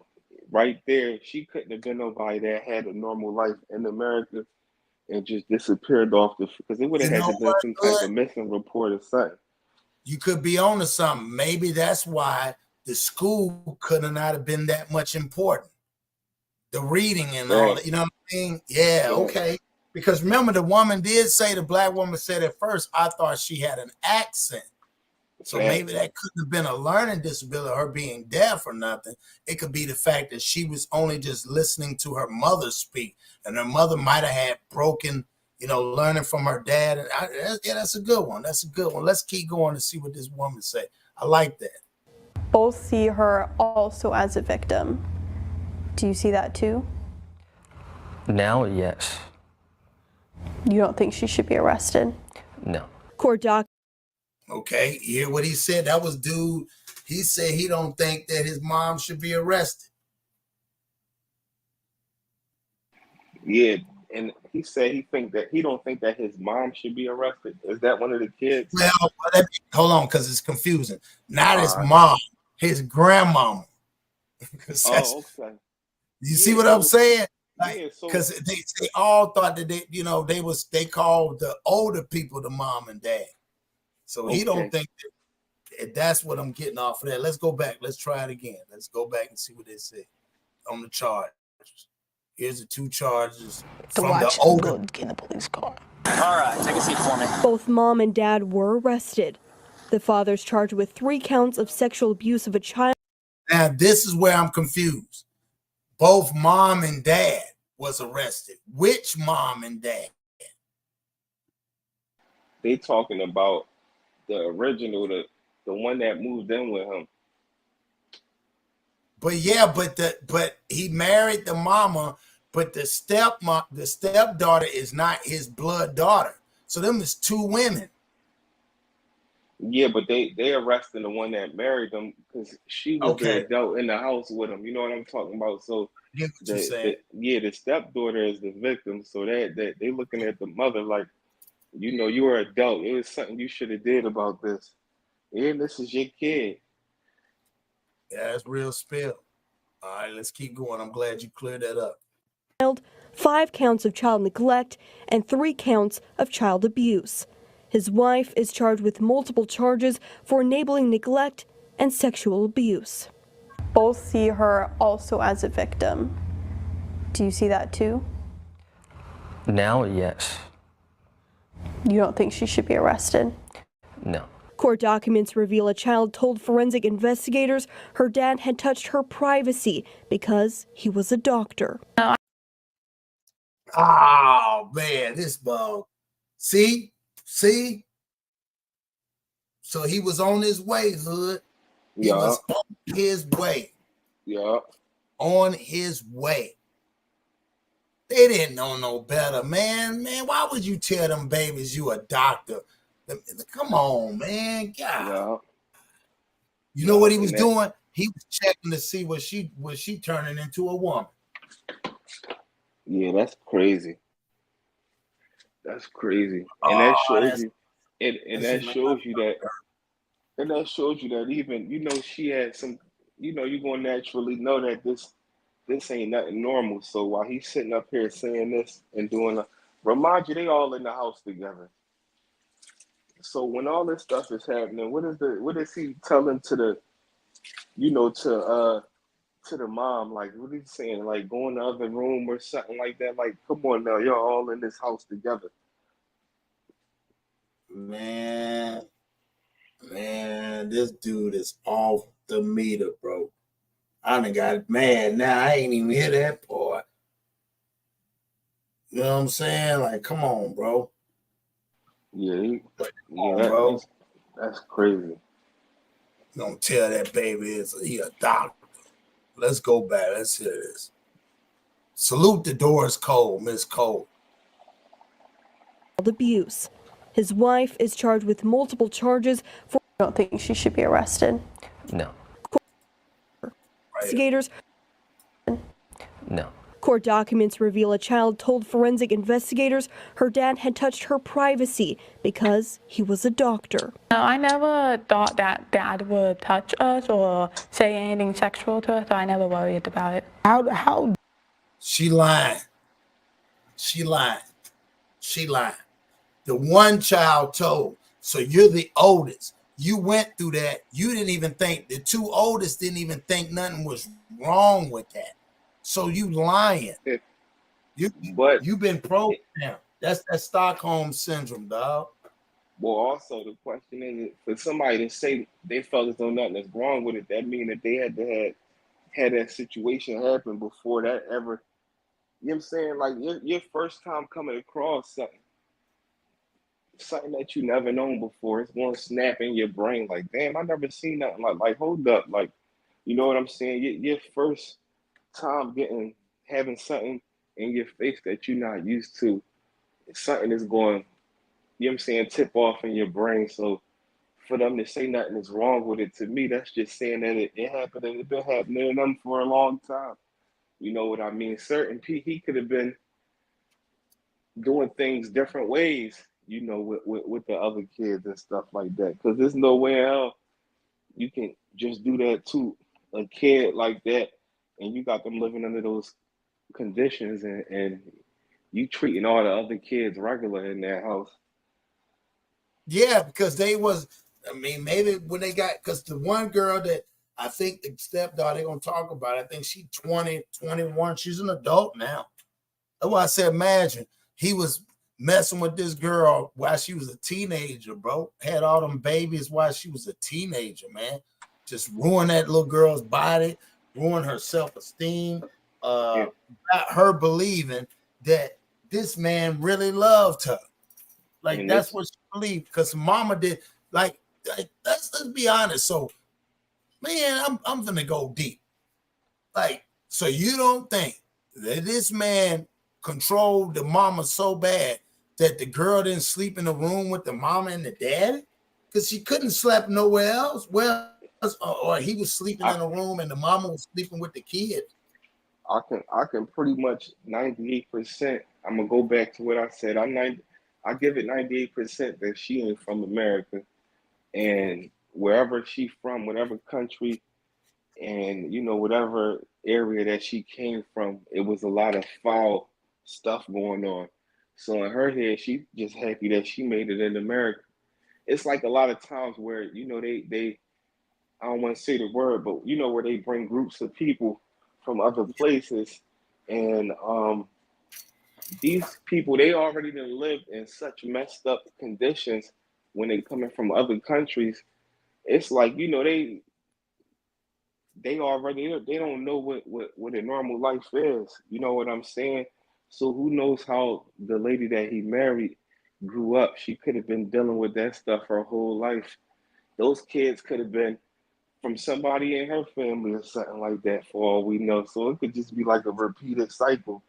right there, she couldn't have been nobody that had a normal life in America and just disappeared off because it would have had to been some type of missing report or something. You could be on to something. Maybe that's why the school could not have been that much important. The reading and all that, you know what I mean? Yeah, okay. Because remember, the woman did say, the black woman said at first, I thought she had an accent. So maybe that couldn't have been a learning disability, her being deaf or nothing. It could be the fact that she was only just listening to her mother speak, and her mother might have had broken, you know, learning from her dad. And yeah, that's a good one. That's a good one. Let's keep going and see what this woman say. I like that. Both see her also as a victim. Do you see that too? Now, yes. You don't think she should be arrested? No. Court doc. Okay, you hear what he said? That was dude. He said he don't think that his mom should be arrested. Yeah, and he said he don't think that his mom should be arrested. Is that one of the kids? Well, hold on, because it's confusing. Not his mom, his grandmama. Oh, okay. You see what I'm saying? Like, because they all thought that they called the older people the mom and dad. So he don't think that's what I'm getting off of that. Let's go back. Let's try it again. Let's go back and see what they say on the charge. Here's the two charges from the older. Get in the police car. All right, take a seat for me. Both mom and dad were arrested. The father's charged with 3 counts of sexual abuse of a child. Now, this is where I'm confused. Both mom and dad was arrested. Which mom and dad? They talking about the original, the one that moved in with him. But yeah, but he married the mama, but the stepdaughter is not his blood daughter. So them is 2 women. Yeah, but they arresting the one that married them because she was the adult in the house with him. You know what I'm talking about? So the stepdaughter is the victim. So that they looking at the mother like, you know, you were an adult. It was something you should have did about this. Yeah, this is your kid. Yeah, that's real spill. All right, let's keep going. I'm glad you cleared that up. 5 counts of child neglect and 3 counts of child abuse. His wife is charged with multiple charges for enabling neglect and sexual abuse. Both see her also as a victim. Do you see that too? Now, yes. You don't think she should be arrested? No. Court documents reveal a child told forensic investigators her dad had touched her privacy because he was a doctor. Oh, Oh man, this bug. See? So he was on his way, Hood. He was on his way. Yeah. On his way. They didn't know no better, man. Man, why would you tell them babies you a doctor? Come on, man. God. Yeah. You know what he was doing? He was checking to see was she turning into a woman. Yeah, that's crazy. That's crazy. And that shows you that shows you that even, she had some, you're gonna naturally know that this ain't nothing normal. So while he's sitting up here saying this and remind you, they all in the house together. So when all this stuff is happening, what is he telling to the, to the mom? Like, what is he saying? Like, go in the other room or something like that? Like, come on now, y'all all in this house together. Man, this dude is off the meter, bro. I done got mad now. I ain't even hear that part. You know what I'm saying? Like, come on, bro. Yeah, bro. That's crazy. You gonna tell that baby he a doctor. Let's go back. Let's hear this. Salute to Doris Cole, Miss Cole. Abuse. His wife is charged with multiple charges for. I don't think she should be arrested. No. Investigators. No. Court documents reveal a child told forensic investigators her dad had touched her privacy because he was a doctor. No, I never thought that Dad would touch us or say anything sexual to us, so I never worried about it. How? She lying. The one child told. So you're the oldest. You went through that. You didn't even think, the two oldest didn't even think nothing was wrong with that. So you lying. You've been programmed. That's that Stockholm syndrome, dog. Well, also the question is, for somebody to say they felt as though nothing is wrong with it, that means that they had to had that situation happen before that ever. You know what I'm saying? Like your first time coming across something that you never known before, it's going to snap in your brain. Like, damn, I never seen nothing. Like, hold up. Like, you know what I'm saying? Your first time having something in your face that you're not used to, something is going, you know what I'm saying, tip off in your brain. So for them to say nothing is wrong with it, to me, that's just saying that it happened and it's been happening to them for a long time. You know what I mean? He could have been doing things different ways, with the other kids and stuff like that. Because there's no way else you can just do that to a kid like that, and you got them living under those conditions, and you treating all the other kids regular in that house. Yeah, because maybe when they got, because the one girl that I think the stepdaughter they're going to talk about, I think she's 20, 21. She's an adult now. That's why I said, imagine he was messing with this girl while she was a teenager, bro. Had all them babies while she was a teenager, man. Just ruin that little girl's body, ruin her self-esteem, got her believing that this man really loved her. Like, that's what she believed, because mama did. Like let's be honest. So, man, I'm gonna go deep. Like, so you don't think that this man controlled the mama so bad that the girl didn't sleep in the room with the mama and the daddy? Because she couldn't sleep nowhere else. Well, or he was sleeping in a room and the mama was sleeping with the kid. I can pretty much 98%. I'm gonna go back to what I said. I give it 98% that she ain't from America, and wherever she from, whatever country, and whatever area that she came from, it was a lot of foul stuff going on. So in her head, she just happy that she made it in America. It's like a lot of times where they I don't want to say the word, but where they bring groups of people from other places, and these people, they already done lived in such messed up conditions when they coming from other countries. It's like, they don't know what a normal life is. You know what I'm saying? So who knows how the lady that he married grew up? She could have been dealing with that stuff her whole life. Those kids could have been from somebody in her family or something like that for all we know. So it could just be like a repeated cycle.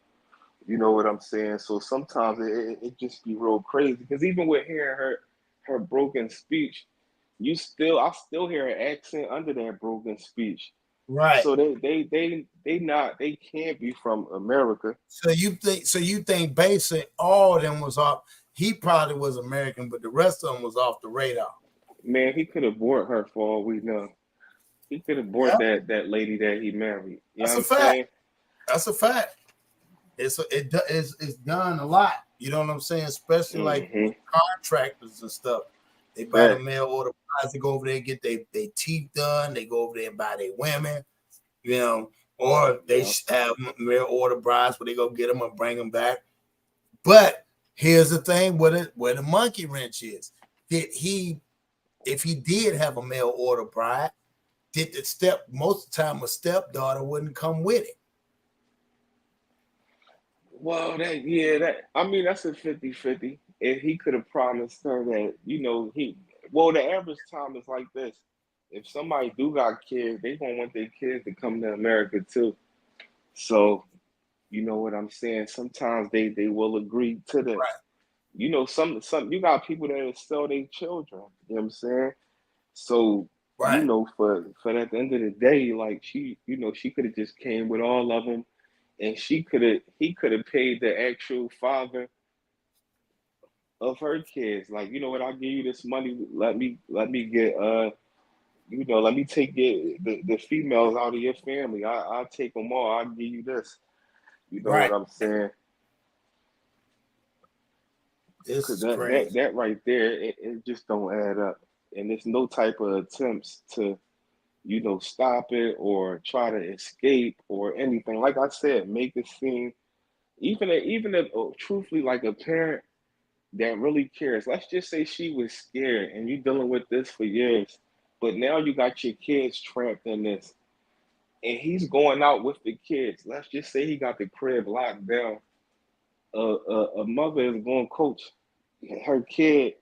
You know what I'm saying? So sometimes it just be real crazy. Because even with hearing her broken speech, I still hear an accent under that broken speech. Right. So they can't be from America. So you think basically all of them was off. He probably was American, but the rest of them was off the radar. Man, he could have bored her for all we know. He could have bored Yeah, that lady that he married. You know that's what a I'm fact. saying? That's a fact. It's done a lot. You know what I'm saying? Especially like Mm-hmm. with contractors and stuff. They buy the Fact. mail order prize. They go over there and get their teeth done. They go over there and buy their women. You know, or they Yeah. have mail order brides where they go get them and bring them back. But here's the thing: where the monkey wrench is. If he did have a mail order bride, most of the time a stepdaughter wouldn't come with it. Well, I mean, that's a 50-50. If he could have promised her that, the average time is like this. If somebody do got kids, they gonna want their kids to come to America too. So, you know what I'm saying? Sometimes they will agree to that. Right. Some you got people that will sell their children. You know what I'm saying? So, Right. for at the end of the day, like she could have just came with all of them, and he could have paid the actual father of her kids. Like, you know what? I'll give you this money. Let me get let me take the females out of your family. I'll take them all. I'll give you this. You know what Right. I'm saying? This Because is that crazy. that right there, it just don't add up. And there's no type of attempts to stop it or try to escape or anything. Like I said, make it seem even if truthfully, like a parent that really cares. Let's just say she was scared and you dealing with this for years, but now you got your kids trapped in this, and he's going out with the kids. Let's just say he got the crib locked down. A mother is going to coach her kid.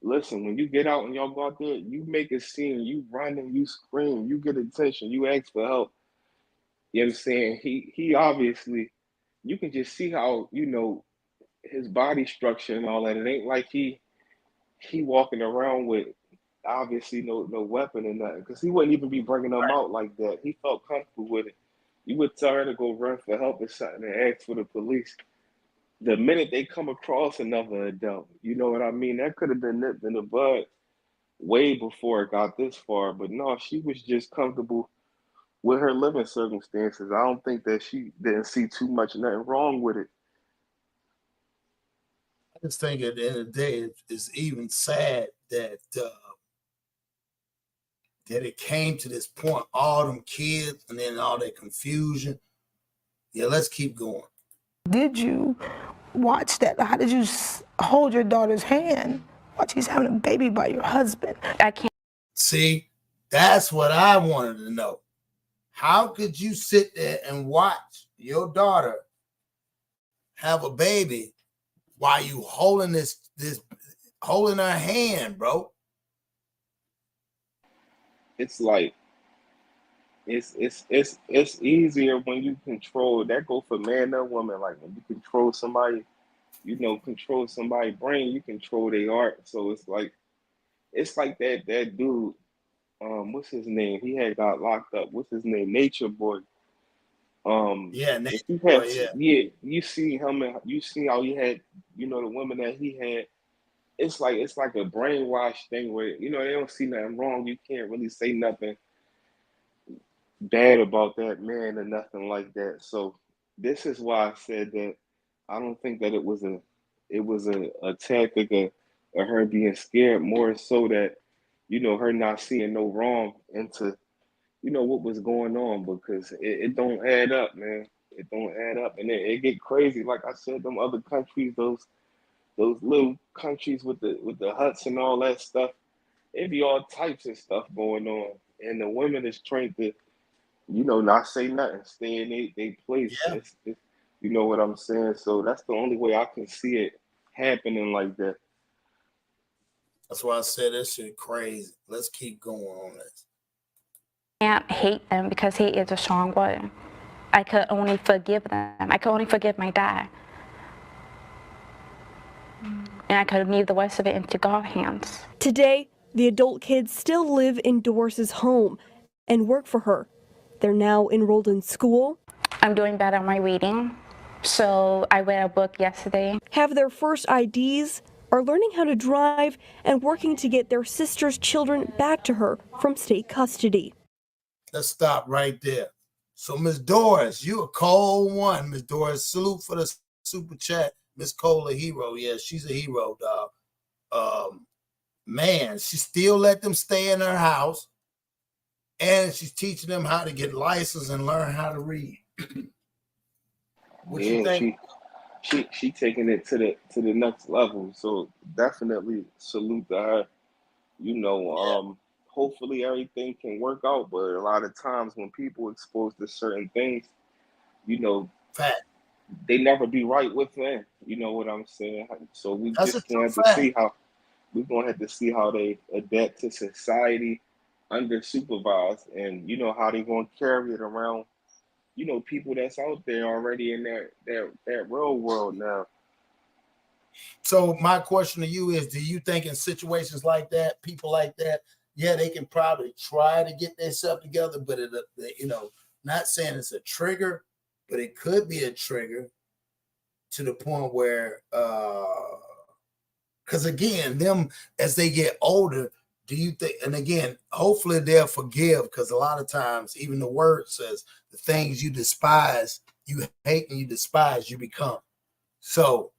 Listen, when you get out and y'all go out there, you make a scene, you run and you scream, you get attention, you ask for help. You know what I'm saying? He obviously, you can just see how, his body structure and all that. It ain't like he walking around with obviously no weapon or nothing, because he wouldn't even be bringing them out like that. He felt comfortable with it. You would tell her to go run for help or something and ask for the police. The minute they come across another adult, you know what I mean? That could have been nipped in the bud way before it got this far. But no, she was just comfortable with her living circumstances. I don't think that she didn't see too much nothing wrong with it. I just think at the end of the day, it's even sad that it came to this point. All them kids and then all that confusion. Yeah, let's keep going. Did you watch that? How did you hold your daughter's hand while she's having a baby by your husband? I can't. See, that's what I wanted to know. How could you sit there and watch your daughter have a baby while you holding holding her hand, bro? It's like it's easier when you control that. Go for man or woman. Like when you control somebody, control somebody's brain, you control their heart. So it's like that dude. What's his name? He had got locked up. What's his name? Nature Boy. Yeah, If Nate you boy, had, yeah. yeah, you see him and you see how he had, the women that he had. It's like a brainwash thing where they don't see nothing wrong. You can't really say nothing bad about that man or nothing like that. So this is why I said that I don't think that it was a tactic of her being scared, more so that her not seeing no wrong into what was going on, because it don't add up, man. It don't add up, and it get crazy. Like I said, them other countries, those little countries with the huts and all that stuff, it be all types of stuff going on, and the women is trained to not say nothing, stay in they place. Yeah. You know what I'm saying? So that's the only way I can see it happening like that. That's why I said this shit crazy. Let's keep going on this. Can't hate him because he is a strong boy. I could only forgive them. I could only forgive my dad. And I could leave the rest of it into God's hands. Today, the adult kids still live in Doris's home and work for her. They're now enrolled in school. I'm doing better on my reading. So I read a book yesterday. Have their first IDs, are learning how to drive, and working to get their sister's children back to her from state custody. Let's stop right there. So, Miss Doris, you a cold one. Miss Doris, salute for the super chat. Miss Cole, a hero. Yeah, she's a hero, dog. Man, she still let them stay in her house, and she's teaching them how to get licensed and learn how to read. What you think? She taking it to the next level. So definitely salute to her. You know, hopefully everything can work out, but a lot of times when people exposed to certain things, you know, Fact. they never be right within. You know what I'm saying? So we That's a just true going to fact. see how we're going to have to see how they adapt to society under supervised, and you know how they going to carry it around. You know, people that's out there already in that real world now. So my question to you is, do you think in situations like that, people like that, yeah, they can probably try to get themselves together, but it, you know, not saying it's a trigger, but it could be a trigger to the point where, because again, them as they get older, do you think, and again, hopefully they'll forgive, because a lot of times, even the word says, the things you despise, you hate and you despise, you become. So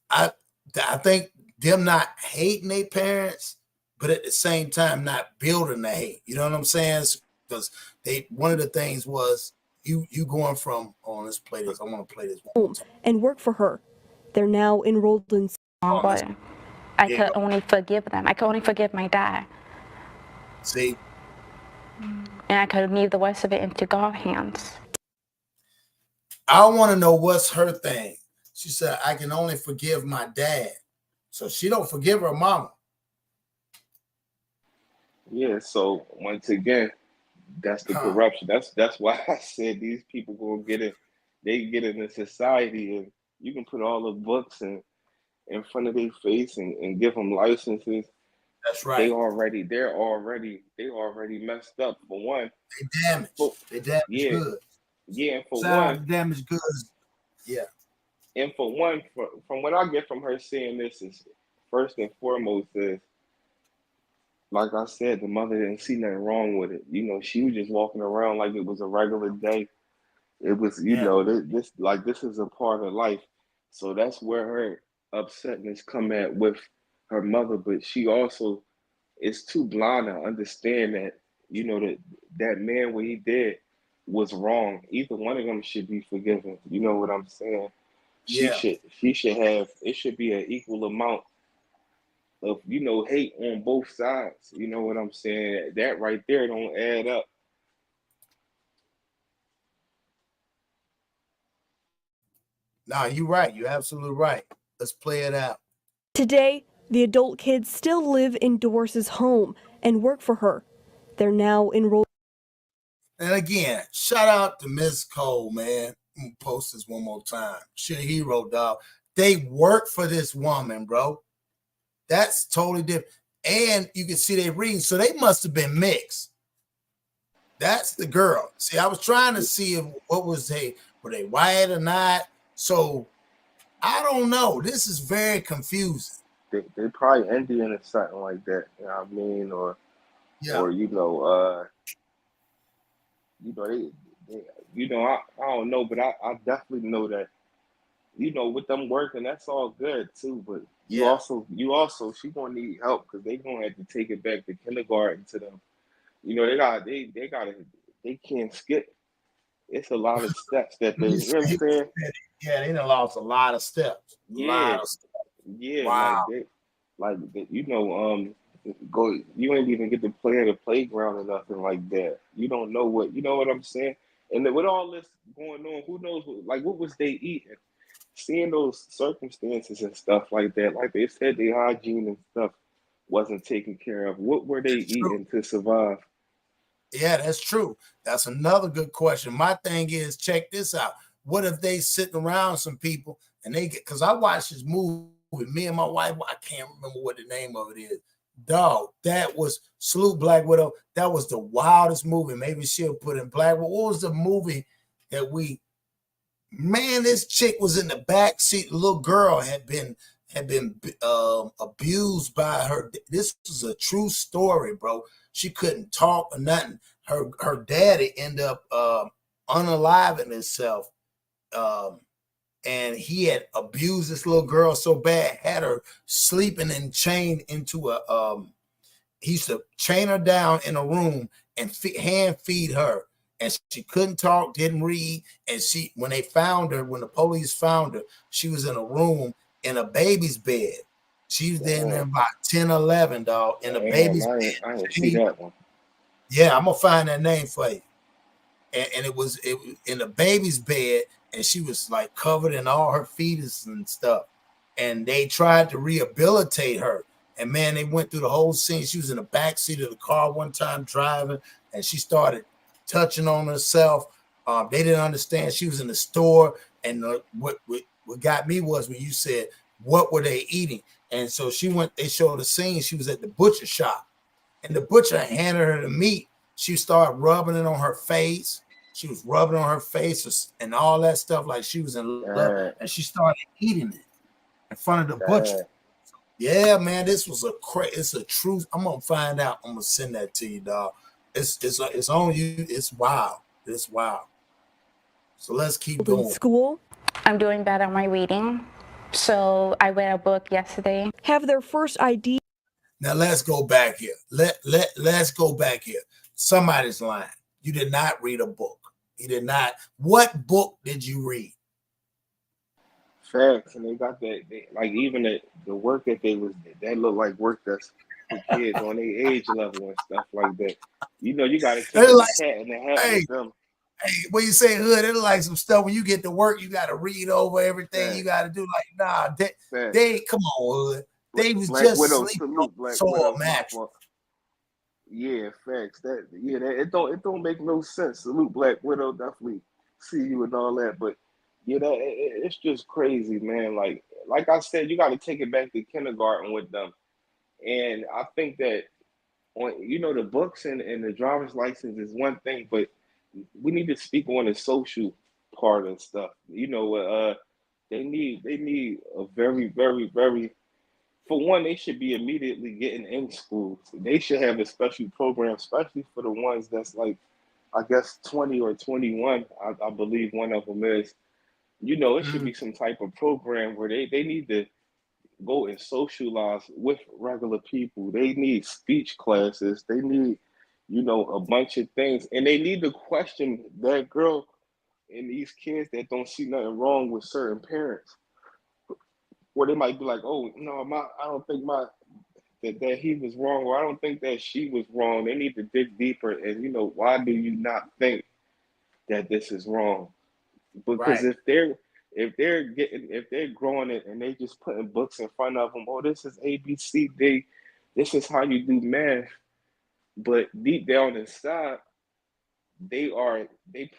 I think them not hating their parents, but at the same time not building the hate. You know what I'm saying? Because one of the things was you going from, oh, let's play this. I want to play this one more time. And work for her. They're now enrolled in Strong boy. I could only forgive them. I could only forgive my dad. See? And I could leave the rest of it into God's hands. I want to know what's her thing. She said, I can only forgive my dad. So she don't forgive her mama. Yeah, so once again, that's the corruption. That's why I said these people gonna get it. They get into society, and you can put all the books in front of their face and give them licenses. That's right. They already messed up for one. They damaged. They damaged good. Yeah, and for one, damaged goods. Yeah. And for one, from what I get from her saying this is first and foremost is, like I said, the mother didn't see nothing wrong with it. You know, she was just walking around like it was a regular day. It was, you know, this is a part of life. So that's where her upsetness come at with her mother. But she also is too blind to understand that, you know, that man, what he did was wrong. Either one of them should be forgiven. You know what I'm saying? Yeah. She should have, it should be an equal amount of, you know, hate on both sides. You know what I'm saying? That right there don't add up. No, you're right. You're absolutely right. Let's play it out. Today, the adult kids still live in Doris's home and work for her. They're now enrolled. And again, shout out to Miss Cole, man. I'm gonna post this one more time. She a hero, dog. They work for this woman, bro. That's totally different. And you can see they reading, so they must have been mixed. That's the girl. See, I was trying to see what was were they white or not? So I don't know. This is very confusing. They probably Indian or something like that. You know what I mean? Or I don't know, but I definitely know that, you know, with them working, that's all good too. But you also she gonna need help, because they gonna have to take it back to kindergarten to them. You know, they can't skip. It's a lot of steps that they, you know what I'm saying? Yeah, they done lost a lot of steps. Yeah, Wow. You know, you ain't even get to play at a playground or nothing like that. You don't know you know what I'm saying? And then with all this going on, who knows? Like, what was they eating? Seeing those circumstances and stuff like that, like they said, their hygiene and stuff wasn't taken care of. What were they True. eating to survive? Yeah, that's true. That's another good question. My thing is, check this out. What if they sitting around some people and they get, because I watched this movie with me and my wife, I can't remember what the name of it is. Dog, that was Salute Black Widow. That was the wildest movie. Maybe she'll put in Black Widow. What was the movie that man, this chick was in the back seat. The little girl had been abused by her. This was a true story, bro. She couldn't talk or nothing. Her daddy ended up unaliving himself, and he had abused this little girl so bad, had her sleeping and chained into a he used to chain her down in a room and hand feed her, and she couldn't talk, didn't read. And when they found her, when the police found her, she was in a room in a baby's bed. She was in there about 10, 11, dog, in a baby's bed. I didn't see that one. Yeah, I'm gonna find that name for you. And it was in the baby's bed, and she was like covered in all her fetus and stuff. And they tried to rehabilitate her. And man, they went through the whole scene. She was in the back seat of the car one time driving, and she started touching on herself. They didn't understand. She was in the store, and what got me was when you said, what were they eating? And so she went, they showed the scene. She was at the butcher shop, and the butcher handed her the meat. She started rubbing it on her face. She was rubbing on her face and all that stuff like she was in love, and she started eating it in front of the butcher. Yeah, man, this was it's a truth. I'm gonna find out. I'm gonna send that to you, dog. It's on you. It's wild. It's wild. So let's keep going. School. I'm doing better at my reading. So I read a book yesterday. Have their first ID. Now let's go back here. Let's go back here. Somebody's lying. You did not read a book. You did not. What book did you read? Facts, and they got that. Like even the work that that looked like work that's for kids on their age level and stuff like that. You know, you got to take the cat in the hat with them. Hey, when you say hood, it's like some stuff when you get to work, you got to read over everything. You got to do like, nah, they come on, hood. They was Black just Widow, sleeping salute, on Black soil Widow, mattress. Yeah, facts. It don't make no sense. Salute Black Widow, definitely see you and all that, but yeah, it's just crazy, man. Like I said, you got to take it back to kindergarten with them, and I think that the books and the driver's license is one thing, but we need to speak on the social part and stuff. They need a very, very, very. For one, they should be immediately getting in schools. They should have a special program, especially for the ones that's like, I guess 20 or 21. I believe one of them is. It should be some type of program where they need to go and socialize with regular people. They need speech classes. They need, a bunch of things. And they need to question that girl and these kids that don't see nothing wrong with certain parents. Where they might be like, oh, no, I don't think that he was wrong, or I don't think that she was wrong. They need to dig deeper and, why do you not think that this is wrong? Because if they're growing it and they just putting books in front of them, oh, this is ABCD, this is how you do math, but deep down inside, they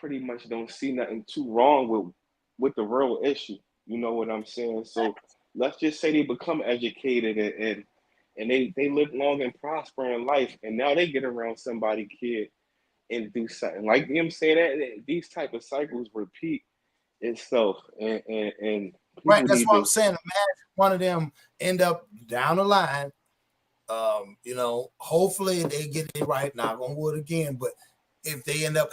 pretty much don't see nothing too wrong with the real issue. You know what I'm saying? So let's just say they become educated and they live long and prosper in life, and now they get around somebody kid and do something like, you know what I'm saying, that these type of cycles repeat itself, and Right, that's what I'm saying. Imagine one of them end up down the line. Hopefully they get it right. Knock on wood again, but if they end up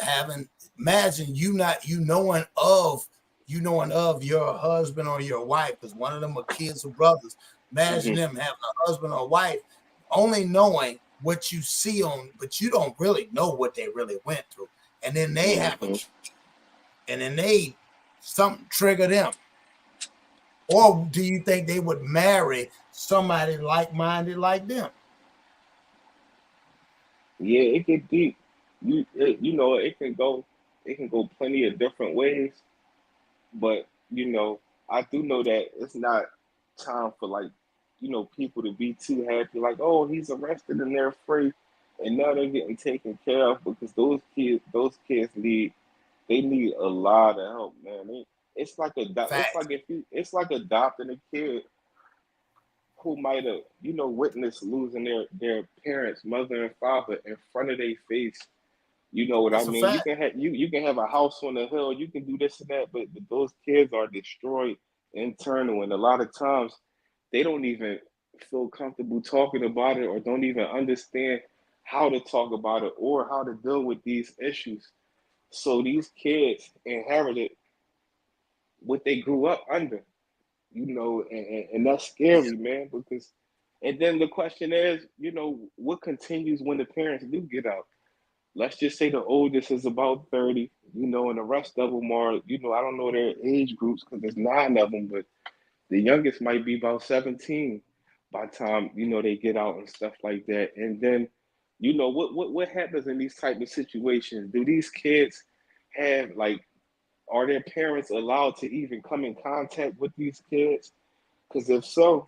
imagine you knowing of your husband or your wife, because one of them are kids or brothers. Imagine them having a husband or wife, only knowing what you see but you don't really know what they really went through, and then they have and then something trigger them. Or do you think they would marry somebody like-minded like them? Yeah, it get deep. It it can go plenty of different ways. But I do know that it's not time for people to be too happy. Like, oh, he's arrested and they're free, and now they're getting taken care of because those kids need a lot of help, man. It's like it's like adopting a kid who might have witnessed losing their parents, mother and father, in front of their face. You know what I That's a mean? You fact. can have you can have a house on the hill, you can do this and that, but those kids are destroyed internal, and a lot of times they don't even feel comfortable talking about it, or don't even understand how to talk about it or how to deal with these issues. So these kids inherited what they grew up under, and that's scary, man, because and then the question is, what continues when the parents do get out? Let's just say the oldest is about 30, and the rest of them are, I don't know their age groups because there's 9 of them, but the youngest might be about 17 by the time, they get out and stuff like that. And then, what happens in these type of situations? Do these kids have are their parents allowed to even come in contact with these kids? Because if so,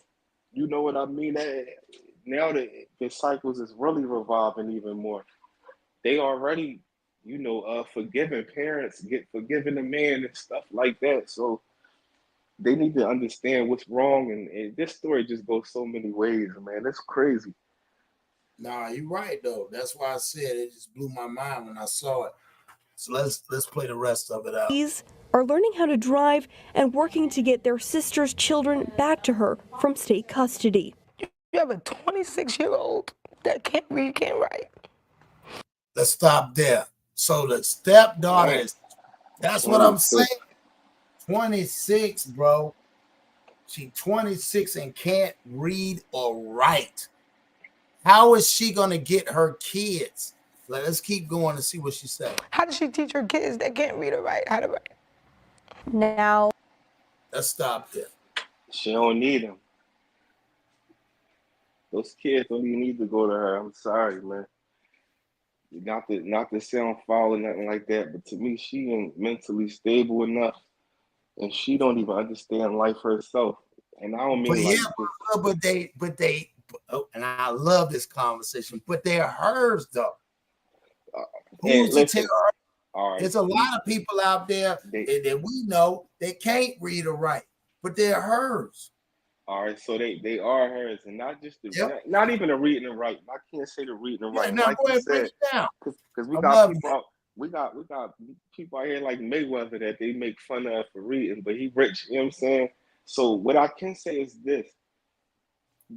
you know what I mean? Now the cycles is really revolving even more. They already, forgiving parents, get forgiving the man and stuff like that. So they need to understand what's wrong. And this story just goes so many ways, man. It's crazy. Nah, you're right though. That's why I said it just blew my mind when I saw it. So let's play the rest of it out. These are learning how to drive and working to get their sister's children back to her from state custody. You have a 26-year-old that can't read, can't write. Let's stop there. So the stepdaughter Man, is, that's what I'm 26. saying. 26, bro. She 26 and can't read or write. How is she gonna get her kids? Let's keep going and see what she said. How does she teach her kids that can't read or write how to write? Now, Let's stop there. She don't need them. Those kids don't even need to go to her. I'm sorry, man. Not to sound foul or nothing like that, but to me, she ain't mentally stable enough, and she don't even understand life herself. And I don't But mean yeah, like just, and I love this conversation, but they're hers though. and Who's to tell listen, her? all right, There's a lot of people out there that we know they can't read or write, but they're hers. all right, so they are hers, and not just Yep. not even the reading and writing. I can't say the reading and Yeah, writing, now like go you ahead, break said, it down. because we I'm got loving people it. out, we got people out here like Mayweather that they make fun of for reading, but he rich. You know what I'm saying? So what I can say is this: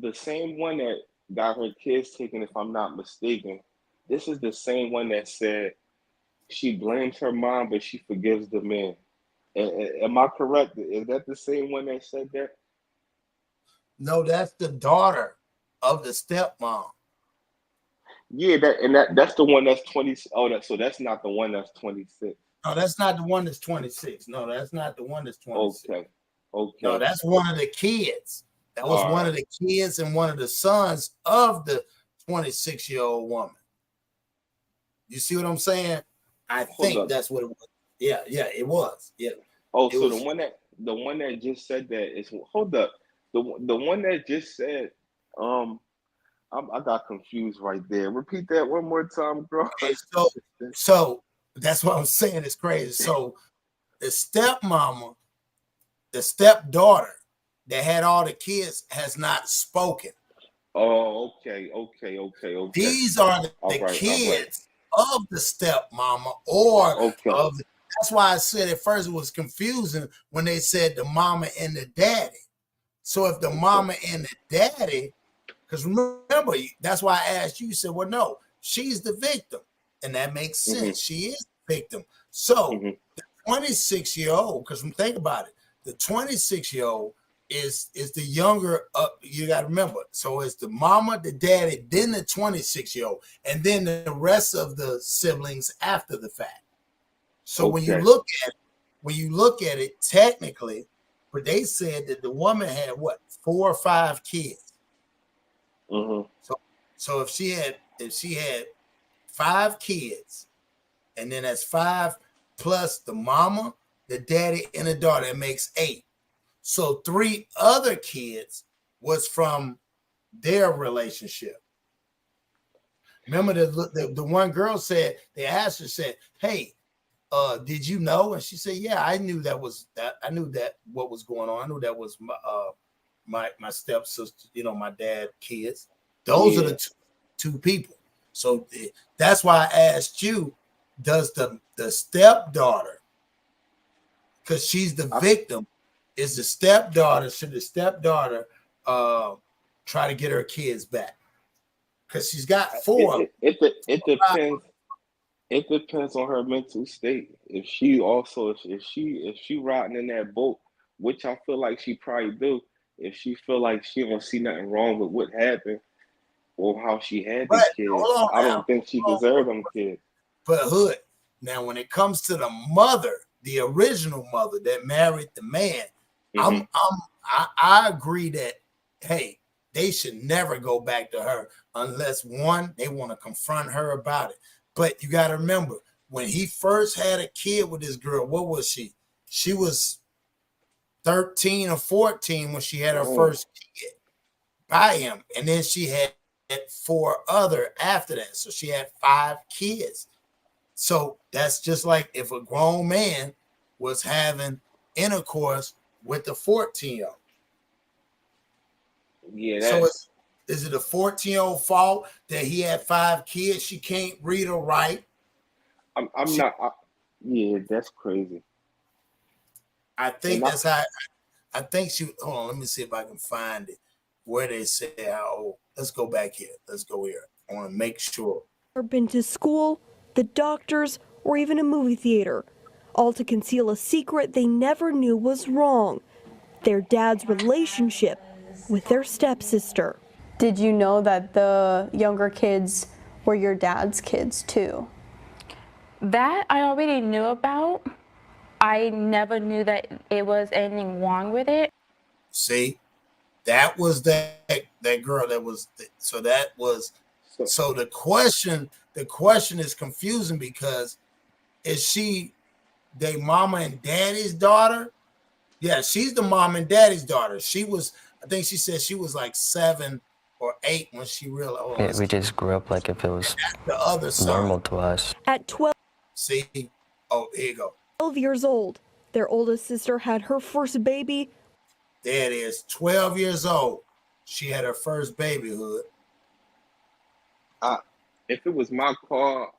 the same one that got her kids taken, if I'm not mistaken, this is the same one that said she blames her mom, but she forgives the man. Am I correct? Is that the same one that said that? No, that's the daughter of the stepmom. Yeah, that's the one that's 20. Oh, that's not the one that's 26. No, that's not the one that's 26. No, that's not the one that's 26. Okay, No, okay, that's one of the kids. That was all one right. of the kids and one of the sons of the 26-year-old woman. You see what I'm saying? I Hold think up. that's what it was. Yeah, it was. Yeah. Oh, It so was. the one that just said that is, hold up. The one that just said, um I got confused right there. Repeat that one more time, bro. Okay, so that's what I'm saying. It's crazy. So the stepmama, the stepdaughter that had all the kids has not spoken. Oh, okay. These are All the right, all right. kids of the stepmama, or Okay. of the, that's why I said at first it was confusing when they said the mama and the daddy. So if the Okay. mama and the daddy, because remember, that's why I asked you, you said, well, no, she's the victim. And that makes sense. She is the victim. So Mm-hmm. the 26-year-old, because think about it, the 26-year-old is the younger, you got to remember. So it's the mama, the daddy, then the 26-year-old, and then the rest of the siblings after the fact. So when you Okay. look at it technically, but they said that the woman had what, 4 or 5 kids. Mm-hmm. So if she had 5 kids, and then that's 5 plus the mama, the daddy, and the daughter. It makes 8. So 3 other kids was from their relationship. Remember the one girl said, they asked her, said, hey, did you know? And she said, yeah, I knew that I knew that what was going on. I knew that was my stepsister, my dad kids. Those are the two people. So that's why I asked you, does the stepdaughter, because she's the victim, is the stepdaughter, should the stepdaughter try to get her kids back? Because she's got 4. It depends. It depends on her mental state. If she riding in that boat, which I feel like she probably do, if she feel like she don't see nothing wrong with what happened or how she had the kids, I don't think she deserved them kids. But Hood, now when it comes to the mother, the original mother that married the man, I agree that, hey, they should never go back to her unless, one, they want to confront her about it. But you got to remember, when he first had a kid with this girl, what was she? She was 13 or 14 when she had her first kid by him. And then she had 4 other after that. So she had 5 kids. So that's just like if a grown man was having intercourse with the 14-year-old. Yeah. So is it a 14-year-old fault that he had 5 kids? She can't read or write. Yeah, that's crazy. I think that's how. I think she. Hold on, let me see if I can find it where they say how old. Let's go back here. Let's go here. I want to make sure. Never been to school, the doctors, or even a movie theater, all to conceal a secret they never knew was wrong: their dad's relationship with their stepsister. Did you know that the younger kids were your dad's kids too? That I already knew about. I never knew that it was anything wrong with it. See, that was that girl that was. So that was. So the question is confusing because is she their mama and daddy's daughter? Yeah, she's the mom and daddy's daughter. She was, I think she said she was like 7 or 8 when she realized. Yeah, we just grew up like if it was the other normal to us. At 12. See? Oh, here you go. 12 years old, their oldest sister had her first baby. There it is. 12 years old. She had her first baby. Hood. If it was my call,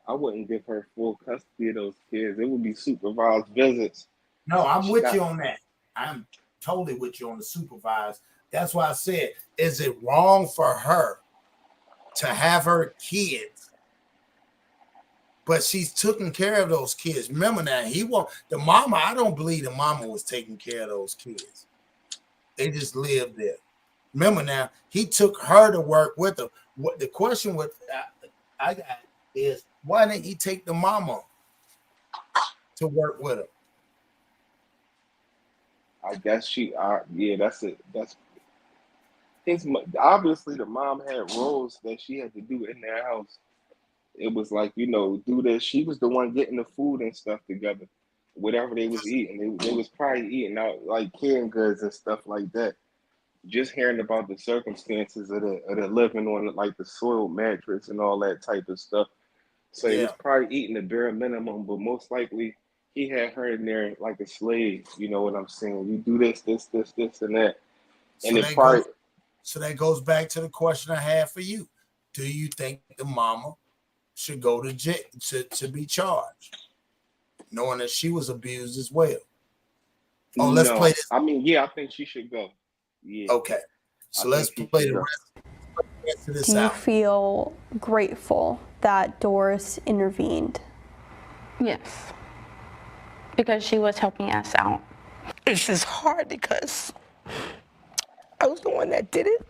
I wouldn't give her full custody of those kids. It would be supervised visits. No, I'm with you on that. I'm totally with you on the supervised. That's why I said, is it wrong for her to have her kids? But she's taking care of those kids. Remember now, the mama, I don't believe the mama was taking care of those kids. They just lived there. Remember now, he took her to work with her. What the question I got is, why didn't he take the mama to work with her? I guess that's it. Obviously the mom had roles that she had to do in their house. It was like, do this. She was the one getting the food and stuff together, whatever they was eating. They was probably eating out like canned goods and stuff like that. Just hearing about the circumstances of the living on like the soiled mattress and all that type of stuff. So he was probably eating the bare minimum, but most likely he had her in there like a slave. You know what I'm saying? You do this, and that. So that goes back to the question I had for you. Do you think the mama should go to jail to be charged, knowing that she was abused as well? Oh, let's play this. I mean, yeah, I think she should go. Yeah. Okay. So let's play the rest of this Do you out. feel grateful that Doris intervened? Yes. Because she was helping us out. It's just hard because I was the one that did it,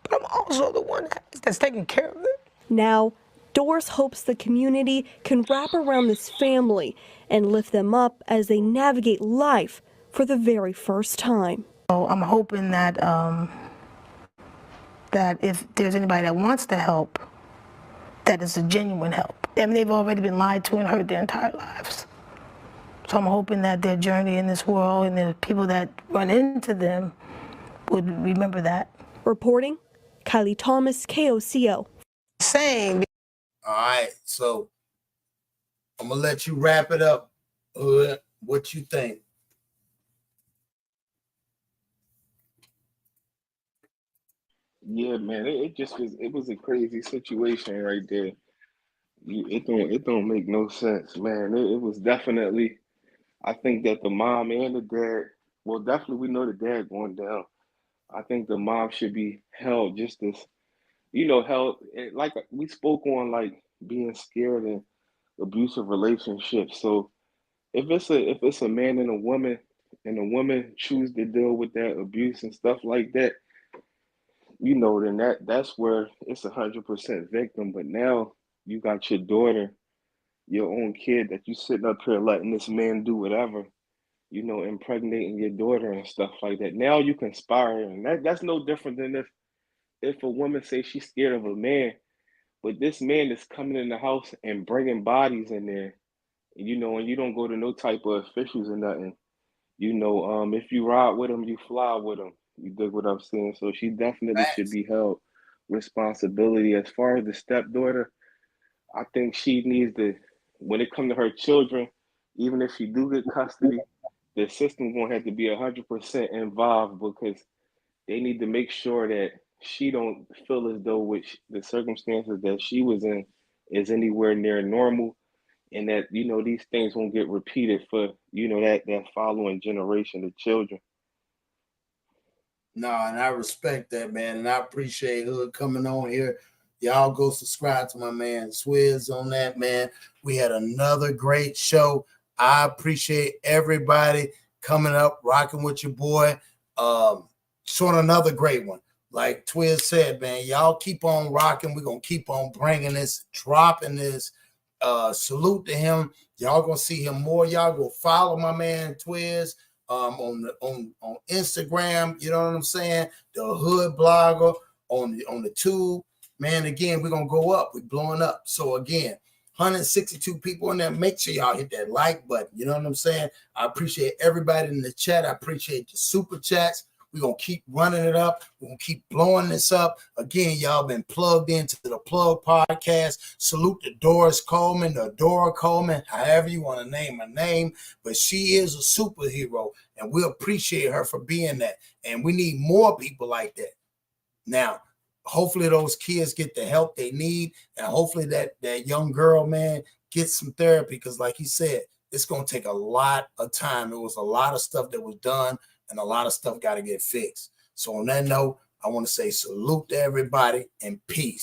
but I'm also the one that's taking care of it. Now, Doris hopes the community can wrap around this family and lift them up as they navigate life for the very first time. So I'm hoping that that if there's anybody that wants to help, that is a genuine help. and they've already been lied to and hurt their entire lives. So I'm hoping that their journey in this world and the people that run into them would remember that. Reporting, Kylie Thomas, KOCO. Same. All right, so I'm gonna let you wrap it up. What you think? Yeah, man, it was a crazy situation right there. It don't make no sense, man. It was definitely. I think that the mom and the dad, well, definitely we know the dad going down. I think the mom should be held just as, held like we spoke on, like being scared in abusive relationships. So if it's a man and a woman choose to deal with that abuse and stuff like that, then that's where it's 100% victim. But now you got your daughter, your own kid that you sitting up here letting this man do whatever, impregnating your daughter and stuff like that. Now you conspire, and that's no different than if a woman say she's scared of a man, but this man is coming in the house and bringing bodies in there, and you don't go to no type of officials or nothing. If you ride with him, you fly with him. You dig what I'm saying? So she definitely should be held responsibility. As far as the stepdaughter, I think she needs to, when it comes to her children, even if she do get custody, the system won't have to be 100% involved, because they need to make sure that she don't feel as though which the circumstances that she was in is anywhere near normal, and that these things won't get repeated for that following generation of children. No, and I respect that, man, and I appreciate Hood coming on here. Y'all go subscribe to my man Swizz on that, man. We had another great show. I appreciate everybody coming up, rocking with your boy. Showing another great one. Like Twizz said, man, y'all keep on rocking. We're going to keep on bringing this, dropping this. Salute to him. Y'all going to see him more. Y'all go follow my man Twizz on Instagram. You know what I'm saying? The Hood Blogger on the tube. Man, again, we're going to go up. We're blowing up. So, again, 162 people in there. Make sure y'all hit that like button. You know what I'm saying? I appreciate everybody in the chat. I appreciate the super chats. We're going to keep running it up. We're going to keep blowing this up. Again, y'all been plugged into the Plug Podcast. Salute to Doris Coleman, or Dora Coleman, however you want to name her name. But she is a superhero, and we appreciate her for being that. And we need more people like that. Now, hopefully those kids get the help they need, and hopefully that young girl, man, gets some therapy, because like he said, it's going to take a lot of time. There was a lot of stuff that was done, and a lot of stuff got to get fixed. So on that note, I want to say salute to everybody and peace.